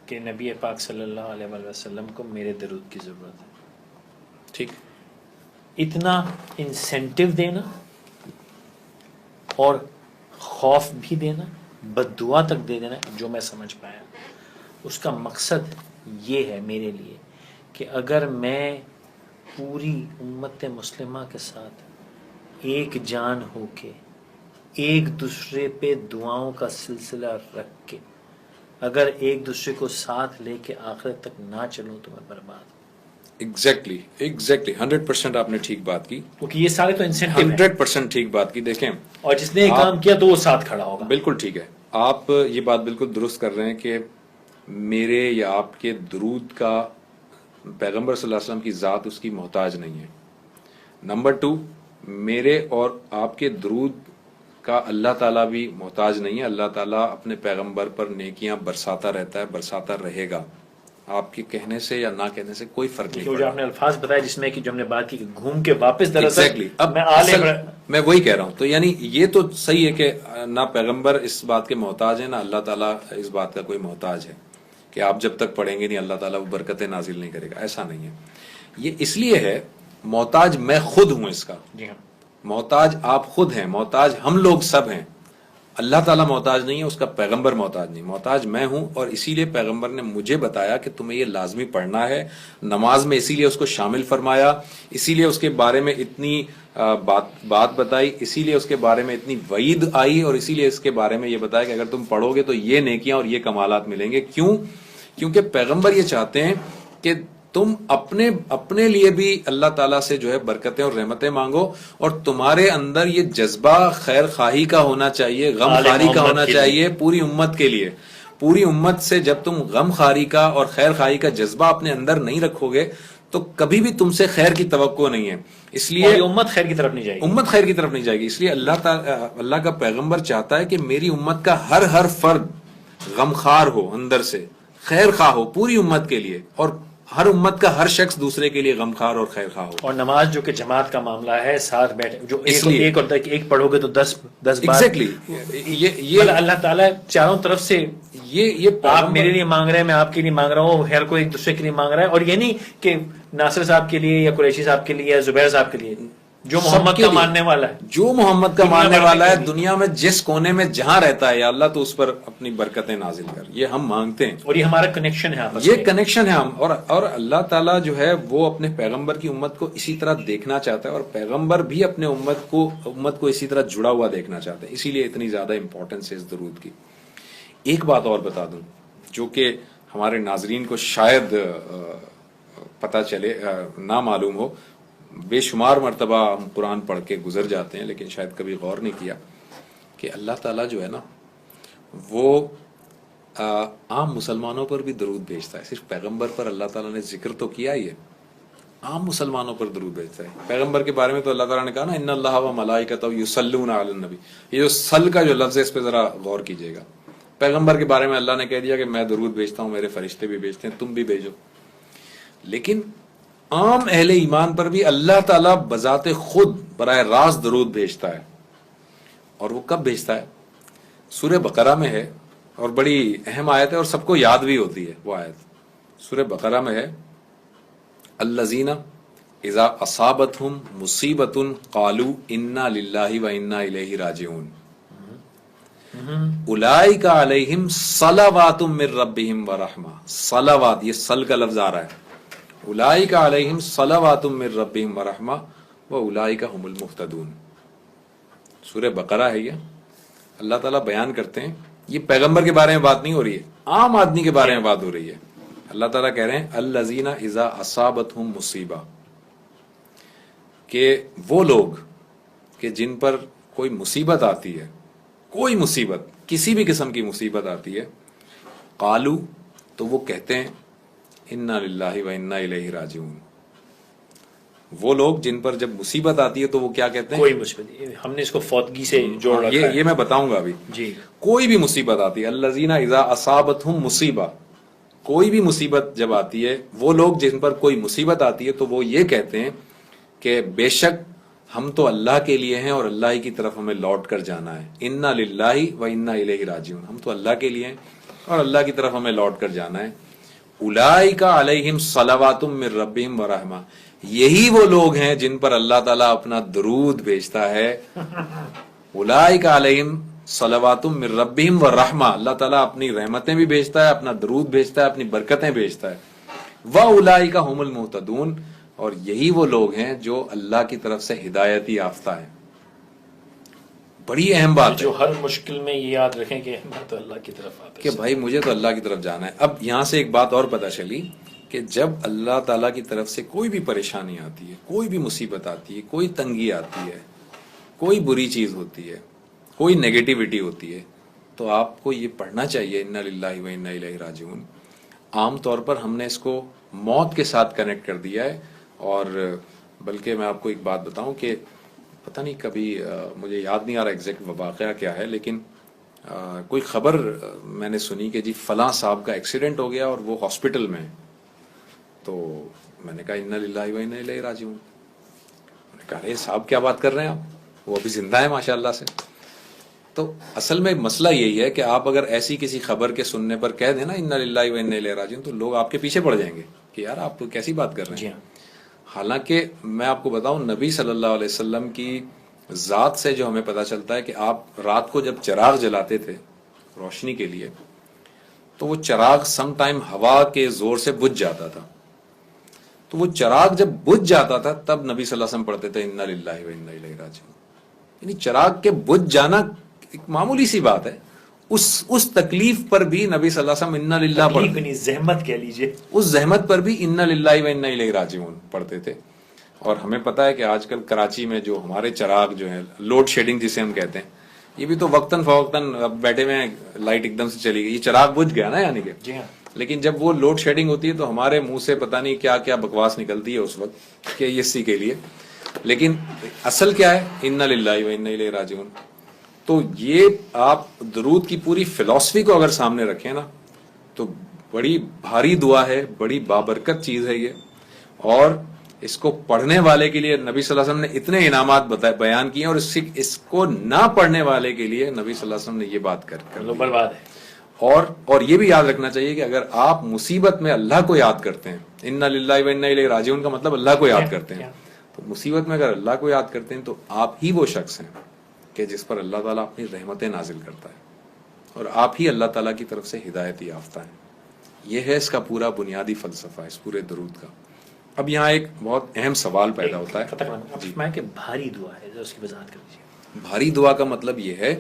کہ نبی پاک صلی اللہ علیہ وآلہ وسلم کو میرے درود کی ضرورت ہے. ٹھیک. اتنا انسینٹیو دینا اور خوف بھی دینا, بد دعا تک دے دینا, جو میں سمجھ پایا اس کا مقصد یہ ہے میرے لیے کہ اگر میں پوری امت مسلمہ کے ساتھ ایک جان ہو کے ایک دوسرے پہ دعاؤں کا سلسلہ رکھ کے اگر ایک دوسرے کو ساتھ لے کے آخرت تک نہ چلوں تو میں برباد ہوں. ایگزیکٹلی 100% آپ نے ٹھیک بات کی, کیونکہ یہ سارے تو انسینٹیو ہیں 100% ٹھیک بات کی. دیکھیں اور جس نے یہ کام کیا تو وہ ساتھ کھڑا ہوگا. بالکل ٹھیک ہے, آپ یہ بات بالکل درست کر رہے ہیں کہ میرے یا آپ کے درود کا پیغمبر صلی اللہ علیہ وسلم کی ذات اس کی محتاج نہیں ہے. نمبر 2, میرے اور آپ کے درود کا اللہ تعالیٰ بھی محتاج نہیں ہے. اللہ تعالیٰ اپنے پیغمبر پر نیکیاں برساتا رہتا ہے, برساتا رہے گا. آپ کے کہنے سے یا نہ کہنے سے کوئی فرق نہیں جو پڑتا. آپ نے الفاظ بتائے جس میں کہ جو ہم نے بات کی کہ گھوم کے واپس دراصل Exactly. اب میں وہی کہہ رہا ہوں. تو یعنی یہ تو صحیح ہے کہ نہ پیغمبر اس بات کے محتاج ہے, نہ اللہ تعالیٰ اس بات کا کوئی محتاج ہے کہ آپ جب تک پڑھیں گے نہیں اللہ تعالیٰ وہ برکتیں نازل نہیں کرے گا. ایسا نہیں ہے. یہ اس لیے ہے محتاج میں خود ہوں اس کا. جی ہاں, محتاج آپ خود ہیں, محتاج ہم لوگ سب ہیں. اللہ تعالیٰ محتاج نہیں ہے, اس کا پیغمبر محتاج نہیں, محتاج میں ہوں. اور اسی لیے پیغمبر نے مجھے بتایا کہ تمہیں یہ لازمی پڑھنا ہے نماز میں, اسی لیے اس کو شامل فرمایا, اسی لیے اس کے بارے میں اتنی بات بتائی, اسی لیے اس کے بارے میں اتنی وعید آئی, اور اسی لیے اس کے بارے میں یہ بتایا کہ اگر تم پڑھو گے تو یہ نیکیاں اور یہ کمالات ملیں گے. کیوں؟ کیونکہ پیغمبر یہ چاہتے ہیں کہ تم اپنے لیے بھی اللہ تعالیٰ سے جو ہے برکتیں اور رحمتیں مانگو, اور تمہارے اندر یہ جذبہ خیر خواہی کا ہونا چاہیے, غم خاری کا ہونا چاہیے پوری امت کے لیے. پوری امت سے جب تم غم خاری کا اور خیر خواہی کا جذبہ اپنے اندر نہیں رکھو گے تو کبھی بھی تم سے خیر کی توقع نہیں ہے. اس لیے امت خیر کی طرف نہیں جائے گی, امت خیر کی طرف نہیں جائے گی. اس لیے اللہ کا پیغمبر چاہتا ہے کہ میری امت کا ہر فرد غم خار ہو, اندر سے خیر خواہ ہو پوری امت کے لیے, اور ہر امت کا ہر شخص دوسرے کے لیے غمخوار اور خیر خواہ ہو. اور نماز جو کہ جماعت کا معاملہ ہے, ساتھ بیٹھے جو ایک پڑھو گے تو 10 بار. ایگزیکٹلی یہ اللہ تعالیٰ چاروں طرف سے یہ آپ میرے لیے مانگ رہے ہیں, میں آپ کے لیے مانگ رہا ہوں, ہر کوئی ایک دوسرے کے لیے مانگ رہا ہے. اور یہ نہیں کہ ناصر صاحب کے لیے یا قریشی صاحب کے لیے یا زبیر صاحب کے لیے, جو محمد کا ماننے والا ہے, جو محمد کا ماننے والا ہے دنیا میں جس کونے میں جہاں رہتا ہے, یا اللہ تو اس پر اپنی برکتیں نازل کر. یہ ہم مانگتے ہیں, اور یہ ہمارا کنیکشن ہے, یہ کنیکشن ہے ہم. اور اللہ تعالیٰ جو ہے وہ اپنے پیغمبر کی امت کو اسی طرح دیکھنا چاہتا ہے, اور پیغمبر بھی اپنے امت کو اسی طرح جڑا ہوا دیکھنا چاہتے ہیں. اسی لیے اتنی زیادہ امپورٹنس ہے اس درود کی. ایک بات اور بتا دوں جو کہ ہمارے ناظرین کو شاید پتہ چلے نہ معلوم ہو. بے شمار مرتبہ ہم قرآن پڑھ کے گزر جاتے ہیں لیکن شاید کبھی غور نہیں کیا کہ اللہ تعالیٰ جو ہے نا وہ عام مسلمانوں پر بھی درود بھیجتا ہے. صرف پیغمبر پر اللہ تعالیٰ نے ذکر تو کیا ہی ہے, عام مسلمانوں پر درود بھیجتا ہے. پیغمبر کے بارے میں تو اللہ تعالیٰ نے کہا نا ان اللہ و ملائکتہ یصلون علی النبی. یہ جو صل کا جو لفظ ہے اس پہ ذرا غور کیجیے گا. پیغمبر کے بارے میں اللہ نے کہہ دیا کہ میں درود بھیجتا ہوں, میرے فرشتے بھی بھیجتے ہیں, تم بھی بھیجو. لیکن عام اہل ایمان پر بھی اللہ تعالیٰ بذات خود براہ راست درود بھیجتا ہے. اور وہ کب بھیجتا ہے؟ سورہ بقرہ میں ہے, اور بڑی اہم آیت ہے اور سب کو یاد بھی ہوتی ہے. وہ آیت سورہ بقرہ میں ہے, الذین اذا اصابتہم مصیبۃ قالوا انا للہ و انا الیہ راجعون اولئک علیہم صلوات من ربہم ورحمہ. صلوات, یہ صل کا لفظ آ رہا ہے. اولئک علیہم صلوات من ربہم ورحمہ واولئک هم المہتدون. سورہ بقرہ ہے یہ. اللہ تعالیٰ بیان کرتے ہیں, یہ پیغمبر کے بارے میں بات نہیں ہو رہی ہے, عام آدمی کے بارے میں بات ہو رہی ہے. اللہ تعالیٰ کہہ رہے ہیں الذین اذا اصابتہم مصیبہ, کہ وہ لوگ کہ جن پر کوئی مصیبت آتی ہے, کوئی مصیبت, کسی بھی قسم کی مصیبت آتی ہے, قالو, تو وہ کہتے ہیں انا للہ و انا الیہ راجعون, وہ لوگ جن پر جب مصیبت آتی ہے تو وہ کیا کہتے ہیں؟ کوئی مصیبت، ہم نے اس کو فوتگی سے جوڑ رکھا ہے. یہ میں بتاؤں گا ابھی. جی. کوئی بھی مصیبت آتی ہے، الذین اذا اصابتہم مصیبہ، کوئی بھی مصیبت جب آتی ہے، وہ لوگ جن پر کوئی مصیبت آتی ہے تو وہ یہ کہتے ہیں کہ بے شک ہم تو اللہ کے لیے ہیں اور اللہ ہی کی طرف ہمیں لوٹ کر جانا ہے. انا للہ و انا الیہ راجعون، ہم تو اللہ کے لیے ہیں اور اللہ کی طرف ہمیں لوٹ کر جانا ہے. اولئک علیہم صلوات من ربہم ورحمہ، یہی وہ لوگ ہیں جن پر اللہ تعالیٰ اپنا درود بھیجتا ہے. اولئک علیہم صلوات من ربہم ورحمہ، اللہ تعالیٰ اپنی رحمتیں بھی بھیجتا ہے، اپنا درود بھیجتا ہے، اپنی برکتیں بھیجتا ہے. واولئک هم المہتدون، اور یہی وہ لوگ ہیں جو اللہ کی طرف سے ہدایت یافتہ ہیں. بڑی اہم بات ہے جو ہر مشکل میں یہ یاد رکھیں کہ میں تو اللہ کی طرف آتا کہ بھائی مجھے تو اللہ کی طرف جانا ہے. اب یہاں سے ایک بات اور پتہ چلی کہ جب اللہ تعالیٰ کی طرف سے کوئی بھی پریشانی آتی ہے، کوئی بھی مصیبت آتی ہے، کوئی تنگی آتی ہے، کوئی بری چیز ہوتی ہے، کوئی نیگیٹیوٹی ہوتی ہے، تو آپ کو یہ پڑھنا چاہیے انا للہ و انا الیہ راجعون. عام طور پر ہم نے اس کو موت کے ساتھ کنیکٹ کر دیا ہے. اور بلکہ میں آپ کو ایک بات بتاؤں کہ پتہ نہیں کبھی مجھے یاد نہیں آ رہا ایگزیکٹ واقعہ کیا ہے، لیکن کوئی خبر میں نے سنی کہ جی فلاں صاحب کا ایکسیڈنٹ ہو گیا اور وہ ہاسپٹل میں. تو میں نے کہا انا للہ و انا الیہ راجعون. میں نے کہا ارے صاحب کیا بات کر رہے ہیں آپ، وہ ابھی زندہ ہے ماشاء اللہ سے. تو اصل میں مسئلہ یہی ہے کہ آپ اگر ایسی کسی خبر کے سننے پر کہہ دیں نا انا للہ و انا الیہ راجعون، تو لوگ آپ کے پیچھے پڑ جائیں گے کہ یار آپ کیسی بات کر رہے ہیں. حالانکہ میں آپ کو بتاؤں نبی صلی اللہ علیہ وسلم کی ذات سے جو ہمیں پتہ چلتا ہے کہ آپ رات کو جب چراغ جلاتے تھے روشنی کے لیے، تو وہ چراغ سم ٹائم ہوا کے زور سے بجھ جاتا تھا. تو وہ چراغ جب بجھ جاتا تھا تب نبی صلی اللہ علیہ وسلم پڑھتے تھے انا للہ و انا الیہ راجعون. یعنی چراغ کے بجھ جانا ایک معمولی سی بات ہے، اس تکلیف پر بھی نبی صلی اللہ علیہ وسلم انا للہ پڑھتے تھے. زحمت کہہ لیجئے، اس زحمت پر بھی انا للہ و انا الیہ راجعون پڑھتے تھے. اور ہمیں پتہ ہے کہ آج کل کراچی میں جو ہمارے چراغ جو ہیں لوڈ شیڈنگ جسے ہم کہتے ہیں، یہ بھی تو وقتاً فوقتاً اب بیٹھے ہوئے ہیں، لائٹ ایک دم سے چلی گئی، یہ چراغ بجھ گیا نا یعنی کہ. جی ہاں. لیکن جب وہ لوڈ شیڈنگ ہوتی ہے تو ہمارے منہ سے پتہ نہیں کیا کیا بکواس نکلتی ہے اس وقت کہ اسی کے لیے. لیکن اصل کیا ہے انا للہ و انا الیہ راجعون. تو یہ آپ درود کی پوری فلسفی کو اگر سامنے رکھیں نا تو بڑی بھاری دعا ہے، بڑی بابرکت چیز ہے یہ. اور اس کو پڑھنے والے کے لیے نبی صلی اللہ علیہ وسلم نے اتنے انعامات بیان کیے ہیں، اور اس کو نہ پڑھنے والے کے لیے نبی صلی اللہ علیہ وسلم نے یہ بات کر برباد ہے. اور یہ بھی یاد رکھنا چاہیے کہ اگر آپ مصیبت میں اللہ کو یاد کرتے ہیں، انا للہ و انا الیہ راجعون کا مطلب اللہ کو یاد کرتے ہیں، تو مصیبت میں اگر اللہ کو یاد کرتے ہیں تو آپ ہی وہ شخص ہیں کہ جس پر اللہ تعالیٰ اپنی رحمتیں نازل کرتا ہے، اور آپ ہی اللہ تعالیٰ کی طرف سے ہدایت یافتہ ہیں. یہ ہے اس کا پورا بنیادی فلسفہ اس پورے درود کا. اب یہاں ایک بہت اہم سوال پیدا ہوتا ہے جی میں کہ بھاری دعا ہے، اس کی وضاحت کر دیجیے. بھاری دعا کا مطلب یہ ہے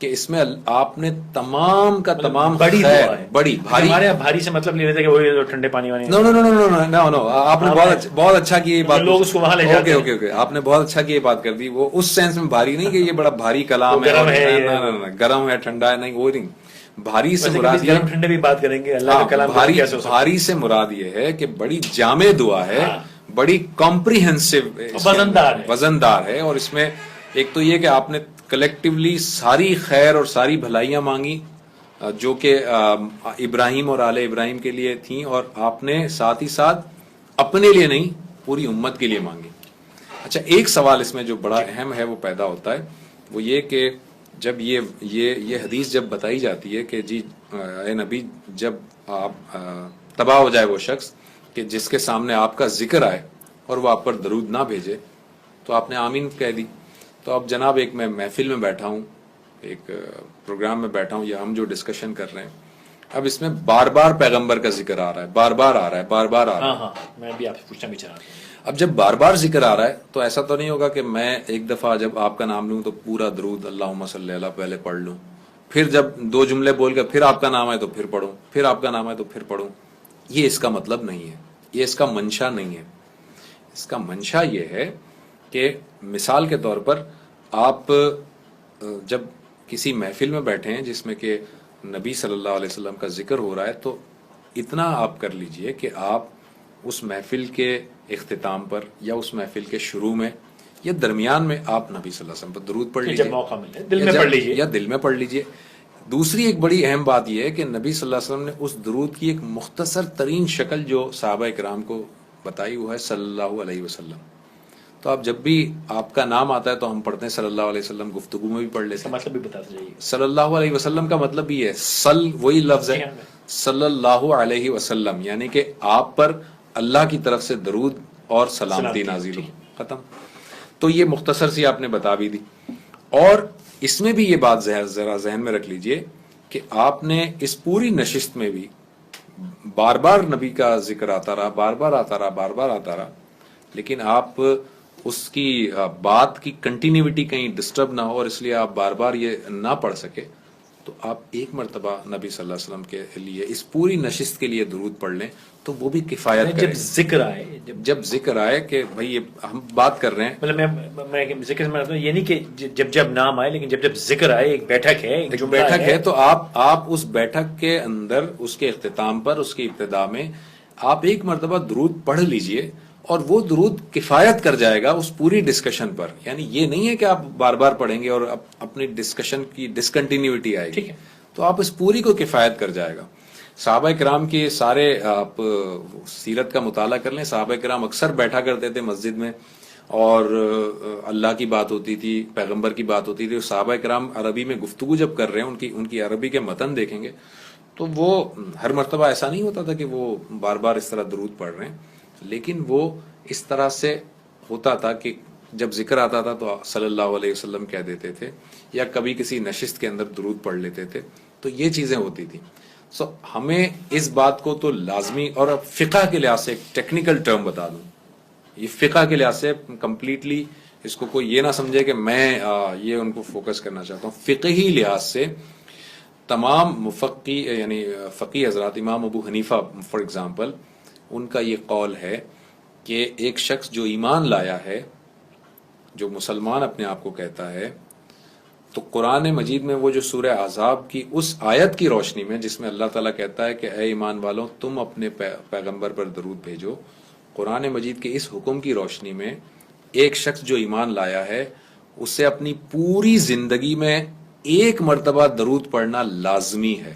کہ اس میں آپ نے تمام کا تمام بڑی خیر، دعا ہے. بڑی بھاری، ہمارے یہاں بھاری سے مطلب نہیں لیتے کہ وہ ٹھنڈے پانی وانی. نو نو نو نو نو نو آپ نے بہت اچھا کیا یہ بات. لوگ اس کو وہاں لے جاتے ہیں. اوکے اوکے آپ نے بہت اچھا کیا یہ بات کر دی. وہ اس سینس میں بھاری نہیں کہ یہ بڑا بھاری کلام ہے، گرم ہے ٹھنڈا ہے، نہیں وہ نہیں. بھاری سے مراد گرم ٹھنڈے بھی بات کریں گے، اللہ کا کلام بھاری سے مراد یہ ہے کہ بڑی جامع دعا ہے، بڑی کمپریہنسو، وزندار ہے. اور اس میں ایک تو یہ کہ آپ نے کلیکٹیولی ساری خیر اور ساری بھلائیاں مانگی جو کہ ابراہیم اور آل ابراہیم کے لیے تھیں، اور آپ نے ساتھ ہی ساتھ اپنے لیے نہیں پوری امت کے لیے مانگی. اچھا ایک سوال اس میں جو بڑا اہم ہے وہ پیدا ہوتا ہے، وہ یہ کہ جب یہ حدیث جب بتائی جاتی ہے کہ جی اے نبی جب آپ تباہ ہو جائے وہ شخص کہ جس کے سامنے آپ کا ذکر آئے اور وہ آپ پر درود نہ بھیجے، تو آپ نے آمین کہہ دی. تو اب جناب ایک میں محفل میں بیٹھا ہوں، ایک پروگرام میں بیٹھا ہوں، یا ہم جو ڈسکشن کر رہے ہیں، اب اس میں بار بار پیغمبر کا ذکر آ رہا ہے، بار بار آ رہا ہے، بار بار آ رہا ہے. ہاں میں بھی آپ سے پوچھنا بھی چاہ رہا ہوں. اب جب بار بار ذکر آ رہا ہے تو ایسا تو نہیں ہوگا کہ میں ایک دفعہ جب آپ کا نام لوں تو پورا درود اللہم صلی اللہ پہلے پڑھ لوں، پھر جب دو جملے بول کر پھر آپ کا نام ہے تو پھر پڑھوں، پھر آپ کا نام ہے تو پھر پڑھوں. یہ اس کا مطلب نہیں ہے، یہ اس کا منشا نہیں ہے. اس کا منشا یہ ہے کہ مثال کے طور پر آپ جب کسی محفل میں بیٹھے ہیں جس میں کہ نبی صلی اللہ علیہ وسلم کا ذکر ہو رہا ہے، تو اتنا آپ کر لیجئے کہ آپ اس محفل کے اختتام پر یا اس محفل کے شروع میں یا درمیان میں آپ نبی صلی اللہ علیہ وسلم پر درود پڑھ لیجئے، جب موقع ملے دل میں پڑھ لیجئے، یا دل میں پڑھ لیجئے۔ دوسری ایک بڑی اہم بات یہ ہے کہ نبی صلی اللہ علیہ وسلم نے اس درود کی ایک مختصر ترین شکل جو صحابہ کرام کو بتائی وہ ہے صلی اللہ علیہ وسلم۔ تو آپ جب بھی آپ کا نام آتا ہے تو ہم پڑھتے ہیں صلی اللہ علیہ وسلم، گفتگو میں بھی پڑھ لیتے اس کا ہیں۔ مطلب بھی بتاتے جائیے۔ صلی اللہ علیہ وسلم کا مطلب بھی ہے صل وہی لفظ ہے صلی اللہ علیہ وسلم، یعنی کہ آپ پر اللہ کی طرف سے درود اور سلامتی نازل ہو، ختم۔ تو یہ مختصر سی آپ نے بتا بھی دی، اور اس میں بھی یہ بات ذرا ذہن میں رکھ لیجئے کہ آپ نے اس پوری نشست میں بھی بار بار نبی کا ذکر آتا رہا، بار بار آتا رہا، بار بار آتا رہا، لیکن آپ اس کی بات کی کنٹینیوٹی کہیں ڈسٹرب نہ ہو اور اس لیے آپ بار بار یہ نہ پڑھ سکے، تو آپ ایک مرتبہ نبی صلی اللہ علیہ وسلم کے لیے اس پوری نشست کے لیے درود پڑھ لیں تو وہ بھی کفایت کرے۔ جب ذکر آئے، جب ذکر آئے کہ بھائی یہ ہم بات کر رہے ہیں، مطلب میں ذکر میں یہ نہیں کہ جب نام آئے، لیکن جب ذکر آئے، ایک بیٹھک ہے، ایک جملہ بیٹھک ہے، تو آپ اس بیٹھک کے اندر اس کے اختتام پر، اس کی ابتدا میں آپ ایک مرتبہ درود پڑھ لیجئے اور وہ درود کفایت کر جائے گا اس پوری ڈسکشن پر۔ یعنی یہ نہیں ہے کہ آپ بار بار پڑھیں گے اور اپنی ڈسکشن کی ڈسکنٹینیوٹی آئے گی، تو آپ اس پوری کو کفایت کر جائے گا۔ صحابہ کرام کے سارے آپ سیرت کا مطالعہ کر لیں، صحابہ کرام اکثر بیٹھا کرتے تھے مسجد میں اور اللہ کی بات ہوتی تھی، پیغمبر کی بات ہوتی تھی، اور صحابہ کرام عربی میں گفتگو جب کر رہے ہیں، ان کی عربی کے متن دیکھیں گے تو وہ ہر مرتبہ ایسا نہیں ہوتا تھا کہ وہ بار بار اس طرح درود پڑھ رہے ہیں، لیکن وہ اس طرح سے ہوتا تھا کہ جب ذکر آتا تھا تو صلی اللہ علیہ وسلم کہہ دیتے تھے، یا کبھی کسی نشست کے اندر درود پڑھ لیتے تھے، تو یہ چیزیں ہوتی تھیں۔ سو ہمیں اس بات کو تو لازمی، اور اب فقہ کے لحاظ سے ایک ٹیکنیکل ٹرم بتا دوں، یہ فقہ کے لحاظ سے کمپلیٹلی اس کو کوئی یہ نہ سمجھے کہ میں یہ ان کو فوکس کرنا چاہتا ہوں۔ فقہی لحاظ سے تمام مفقی یعنی فقی حضرات، امام ابو حنیفہ فار ایگزامپل، ان کا یہ قول ہے کہ ایک شخص جو ایمان لایا ہے، جو مسلمان اپنے آپ کو کہتا ہے، تو قرآن مجید میں وہ جو سورہ احزاب کی اس آیت کی روشنی میں جس میں اللہ تعالیٰ کہتا ہے کہ اے ایمان والوں تم اپنے پیغمبر پر درود بھیجو، قرآن مجید کے اس حکم کی روشنی میں ایک شخص جو ایمان لایا ہے اسے اپنی پوری زندگی میں ایک مرتبہ درود پڑھنا لازمی ہے،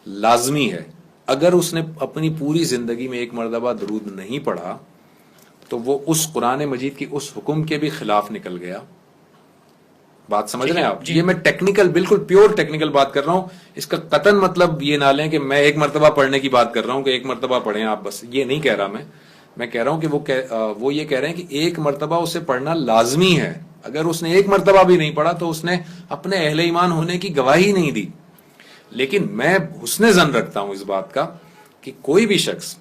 لازمی ہے۔ اگر اس نے اپنی پوری زندگی میں ایک مرتبہ درود نہیں پڑھا تو وہ اس قرآن مجید کی اس حکم کے بھی خلاف نکل گیا۔ بات سمجھ رہے ہیں آپ؟ یہ میں ٹیکنیکل، بالکل پیور ٹیکنیکل بات کر رہا ہوں، اس کا قطعاً مطلب یہ نہ لیں کہ میں ایک مرتبہ پڑھنے کی بات کر رہا ہوں کہ ایک مرتبہ پڑھیں آپ، بس یہ نہیں کہہ رہا میں کہہ رہا ہوں کہ وہ یہ کہہ رہے ہیں کہ ایک مرتبہ اسے پڑھنا لازمی ہے۔ اگر اس نے ایک مرتبہ بھی نہیں پڑھا تو اس نے اپنے اہل ایمان ہونے کی گواہی نہیں دی۔ لیکن میں حسن ظن رکھتا ہوں اس بات کا کہ کوئی بھی شخص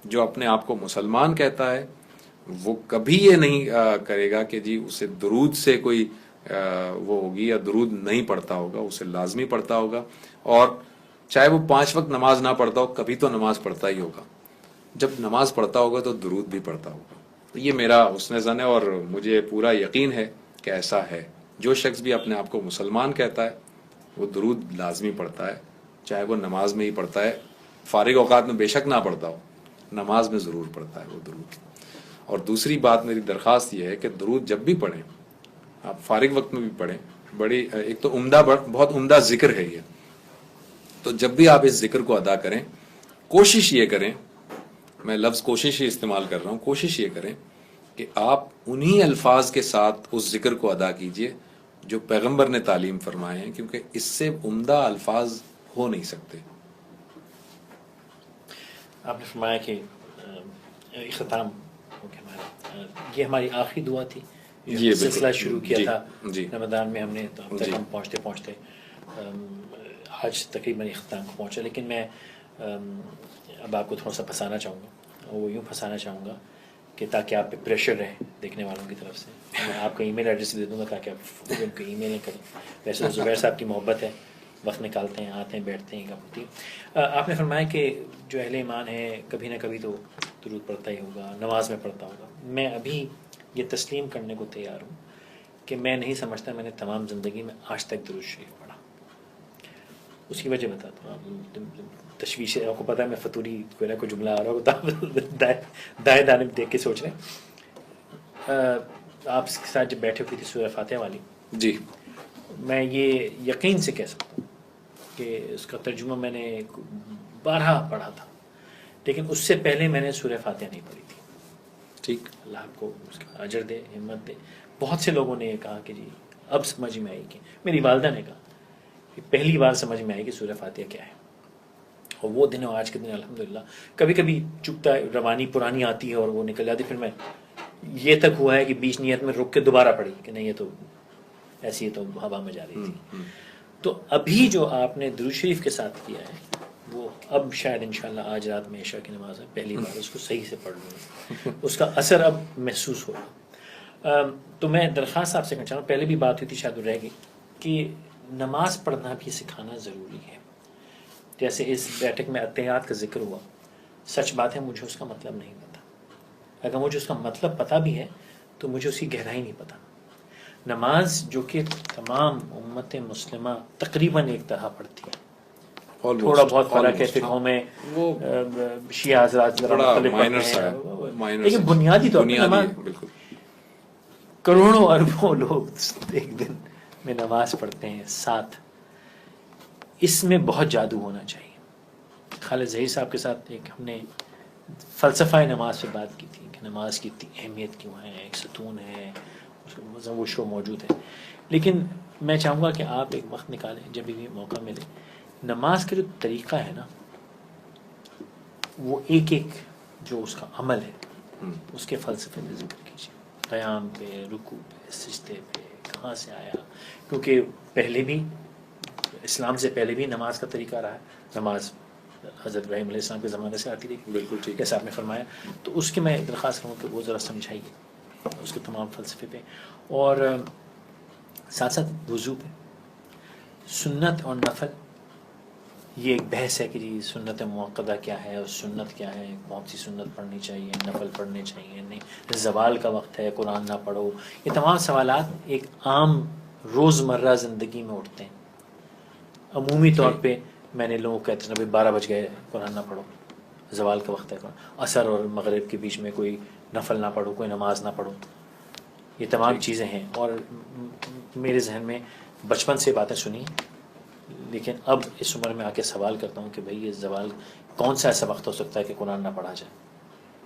جو اپنے آپ کو مسلمان کہتا ہے وہ کبھی یہ نہیں کرے گا کہ جی اسے درود سے کوئی وہ ہوگی یا درود نہیں پڑھتا ہوگا، اسے لازمی پڑھتا ہوگا، اور چاہے وہ 5 وقت نماز نہ پڑھتا ہو کبھی تو نماز پڑھتا ہی ہوگا، جب نماز پڑھتا ہوگا تو درود بھی پڑھتا ہوگا۔ تو یہ میرا حسن ظن ہے اور مجھے پورا یقین ہے کہ ایسا ہے۔ جو شخص بھی اپنے آپ کو مسلمان کہتا ہے وہ درود لازمی پڑھتا ہے، چاہے وہ نماز میں ہی پڑھتا ہے، فارغ اوقات میں بے شک نہ پڑھتا ہو، نماز میں ضرور پڑھتا ہے وہ درود۔ اور دوسری بات میری درخواست یہ ہے کہ درود جب بھی پڑھیں، آپ فارغ وقت میں بھی پڑھیں، بڑی ایک تو عمدہ، بہت عمدہ ذکر ہے یہ، تو جب بھی آپ اس ذکر کو ادا کریں کوشش یہ کریں، میں لفظ کوشش ہی استعمال کر رہا ہوں، کوشش یہ کریں کہ آپ انہی الفاظ کے ساتھ اس ذکر کو ادا کیجئے جو پیغمبر نے تعلیم فرمائے ہیں، کیونکہ اس سے عمدہ الفاظ ہو نہیں سکتے۔ آپ نے فرمایا کہ اختتام ہو گیا ہمارا، یہ ہماری آخری دعا تھی، یہ سلسلہ شروع کیا تھا رمضان میں ہم نے، تو اب تک ہم پہنچتے آج تقریباً اختتام کو پہنچا، لیکن میں اب آپ کو تھوڑا سا پھنسانا چاہوں گا، وہ یوں پھنسانا چاہوں گا کہ تاکہ آپ پہ پریشر رہے دیکھنے والوں کی طرف سے، میں آپ کا ای میل ایڈریس دے دوں گا تاکہ آپ ان کو ای میلیں کریں۔ ویسے تو زبیر صاحب کی محبت ہے، وقت نکالتے ہیں، آتے ہیں، بیٹھتے ہیں، گپ ہوتی ہے۔ آپ نے فرمایا کہ جو اہل ایمان ہے کبھی نہ کبھی تو درود پڑھتا ہی ہوگا، نماز میں پڑھتا ہوگا۔ میں ابھی یہ تسلیم کرنے کو تیار ہوں کہ میں نہیں سمجھتا میں نے تمام زندگی میں آج تک درود شریف پڑھا، اس کی وجہ بتاتا ہوں. تشویش ہے، آپ کو پتہ ہے میں فطوری کو جملہ آ رہا ہو تو دائیں جانب دیکھ کے سوچ رہے ہیں. آپ کے ساتھ جب بیٹھے ہوئی تھی سورہ فاتحہ والی، جی میں یہ یقین سے کہہ سکتا ہوں کہ اس کا ترجمہ میں نے بارہا پڑھا تھا، لیکن اس سے پہلے میں نے سورہ فاتحہ نہیں پڑھی تھی. ٹھیک. اللہ آپ کو اس کا اجر دے، ہمت دے. بہت سے لوگوں نے یہ کہا کہ جی اب سمجھ میں آئی، کہ میری والدہ نے کہا کہ پہلی بار سمجھ میں آئی کہ سورہ فاتحہ کیا ہے. اور وہ دن اور آج کے دن الحمدللہ کبھی کبھی چکتا ہے، روانی پرانی آتی ہے اور وہ نکل جاتی، پھر میں یہ تک ہوا ہے کہ بیچ نیت میں رک کے دوبارہ پڑھی کہ نہیں یہ تو ایسی ہے تو ہوا میں جا رہی تھی. تو ابھی جو آپ نے درود شریف کے ساتھ کیا ہے وہ اب شاید انشاءاللہ آج رات میں عشاء کی نماز ہے پہلی بار اس کو صحیح سے پڑھ لوں، اس کا اثر اب محسوس ہوگا. تو میں درخواست آپ سے کرنا چاہوں، پہلے بھی بات ہوئی تھی شاید وہ رہ گئی، کہ نماز پڑھنا بھی سکھانا ضروری ہے. جیسے اس بیٹھک میں اتحیات کا ذکر ہوا، سچ بات ہے مجھے اس کا مطلب نہیں پتا. اگر مجھے اس کا مطلب پتا بھی ہے تو مجھے اس کی گہرائی نہیں پتا. نماز جو کہ تمام امت مسلمہ تقریباً ایک طرح پڑھتی ہے، تھوڑا بہت فرق ہے فقہوں میں، وہ شیعہ حضرات بڑا مختلف مائنر پڑھتے سا ہیں، ہے، مائنر لیکن بنیادی طور پر نماز بالکل کروڑوں اربوں لوگ ایک دن میں نماز پڑھتے ہیں ساتھ. اس میں بہت جادو ہونا چاہیے. خالد ظہیر صاحب کے ساتھ ایک ہم نے فلسفہ نماز پہ بات کی تھی کہ نماز کی اتنی اہمیت کیوں ہے، ایک ستون ہے، وہ شو موجود ہے. لیکن میں چاہوں گا کہ آپ ایک وقت نکالیں جب بھی موقع ملے، نماز کا جو طریقہ ہے نا وہ ایک ایک جو اس کا عمل ہے اس کے فلسفے میں ذکر کیجیے. قیام پہ، رکوع پہ، سجدے پہ، کہاں سے آیا، کیونکہ پہلے بھی اسلام سے پہلے بھی نماز کا طریقہ رہا ہے. نماز حضرت ابراہیم علیہ السلام کے زمانے سے آتی رہی، بالکل ٹھیک جیسا آپ نے فرمایا. تو اس کی میں درخواست کروں کہ وہ ذرا سمجھائیے اس کے تمام فلسفے پہ. اور ساتھ ساتھ وضو پہ، سنت اور نفل، یہ ایک بحث ہے کہ جی سنت موقدہ کیا ہے اور سنت کیا ہے، کون سی سنت پڑھنی چاہیے، نفل پڑھنے چاہیے نہیں، زوال کا وقت ہے قرآن نہ پڑھو. یہ تمام سوالات ایک عام روزمرہ زندگی میں اٹھتے ہیں. عمومی طور پہ میں نے لوگوں کو کہتے ہیں بھائی 12 بج گئے قرآن نہ پڑھو، زوال کا وقت ہے قرآن، عصر اور مغرب کے بیچ میں کوئی نفل نہ پڑھو، کوئی نماز نہ پڑھو. یہ تمام چیزیں ہیں. اور میرے ذہن میں بچپن سے باتیں سنی، لیکن اب اس عمر میں آ کے سوال کرتا ہوں کہ بھئی یہ زوال کون سا ایسا وقت ہو سکتا ہے کہ قرآن نہ پڑھا جائے،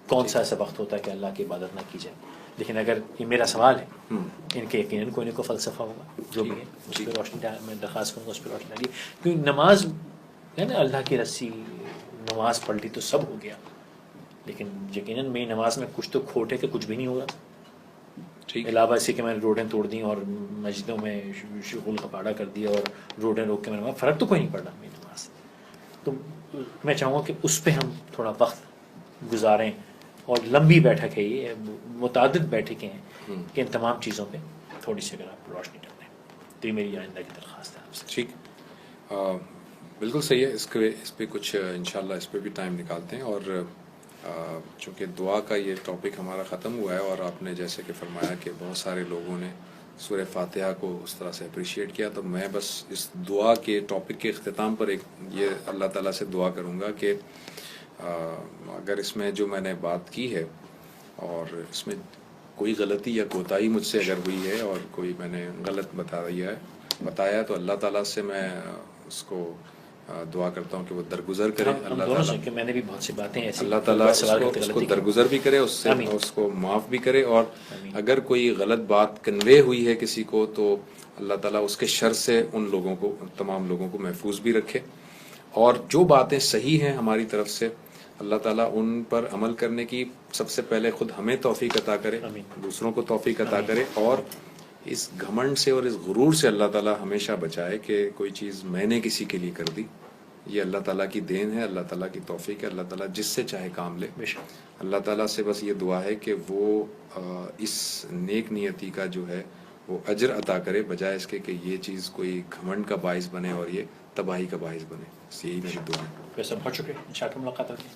کون سا ایسا وقت ہوتا ہے کہ اللہ کی عبادت نہ کی جائے. لیکن اگر یہ میرا سوال ہے، ان کے یقیناً کوئی نہ کوئی فلسفہ ہوگا جو بھی ہے، اس پہ روشنی میں درخواست کروں گا اس پہ روشنی ڈالیے. کیونکہ نماز ہے نا اللہ کی رسی، نماز پڑھ لی تو سب ہو گیا، لیکن یقیناً میری نماز میں کچھ تو کھوٹ ہے کہ کچھ بھی نہیں ہوگا. علاوہ اس کہ میں نے روڈیں توڑ دیں اور مسجدوں میں شغل کپاڑا کر دیا اور روڈیں روک کے میں نماز، فرق تو کوئی نہیں پڑ رہا میری نماز. تو میں چاہوں گا کہ اس پہ ہم تھوڑا وقت گزاریں. اور لمبی بیٹھک ہے، یہ متعدد بیٹھکیں ہیں کہ ان تمام چیزوں پہ تھوڑی سی اگر آپ روشنی ڈالیں تو یہ میری آئندہ کی درخواست ہے آپ سے. ٹھیک، بالکل صحیح ہے. اس پہ کچھ انشاءاللہ اس پہ بھی ٹائم نکالتے ہیں. اور چونکہ دعا کا یہ ٹاپک ہمارا ختم ہوا ہے اور آپ نے جیسے کہ فرمایا کہ بہت سارے لوگوں نے سورہ فاتحہ کو اس طرح سے اپریشیٹ کیا، تو میں بس اس دعا کے ٹاپک کے اختتام پر ایک یہ اللہ تعالیٰ سے دعا کروں گا کہ اگر اس میں جو میں نے بات کی ہے اور اس میں کوئی غلطی یا کوتاہی مجھ سے اگر ہوئی ہے اور کوئی میں نے غلط بتایا تو اللہ تعالیٰ سے میں اس کو دعا کرتا ہوں کہ وہ درگزر کرے. اللہ تعالیٰ کہ میں نے بھی بہت سی باتیں ایسی اللہ تعالیٰ اس کو درگزر بھی کرے، اس سے اس کو معاف بھی کرے. اور اگر کوئی غلط بات کنوے ہوئی ہے کسی کو تو اللہ تعالیٰ اس کے شر سے ان لوگوں کو، تمام لوگوں کو محفوظ بھی رکھے. اور جو باتیں صحیح ہیں ہماری طرف سے اللہ تعالیٰ ان پر عمل کرنے کی سب سے پہلے خود ہمیں توفیق عطا کرے، دوسروں کو توفیق عطا کرے. اور اس گھمنڈ سے اور اس غرور سے اللہ تعالیٰ ہمیشہ بچائے کہ کوئی چیز میں نے کسی کے لیے کر دی. یہ اللہ تعالیٰ کی دین ہے، اللہ تعالیٰ کی توفیق ہے. اللہ تعالیٰ جس سے چاہے کام لے. اللہ تعالیٰ سے بس یہ دعا ہے کہ وہ اس نیک نیتی کا جو ہے وہ اجر عطا کرے، بجائے اس کے کہ یہ چیز کوئی گھمنڈ کا باعث بنے اور یہ تباہی کا باعث بنے. یہی میری دعا ہے. بہت شکریہ، انشاءاللہ ملاقات ہوگی.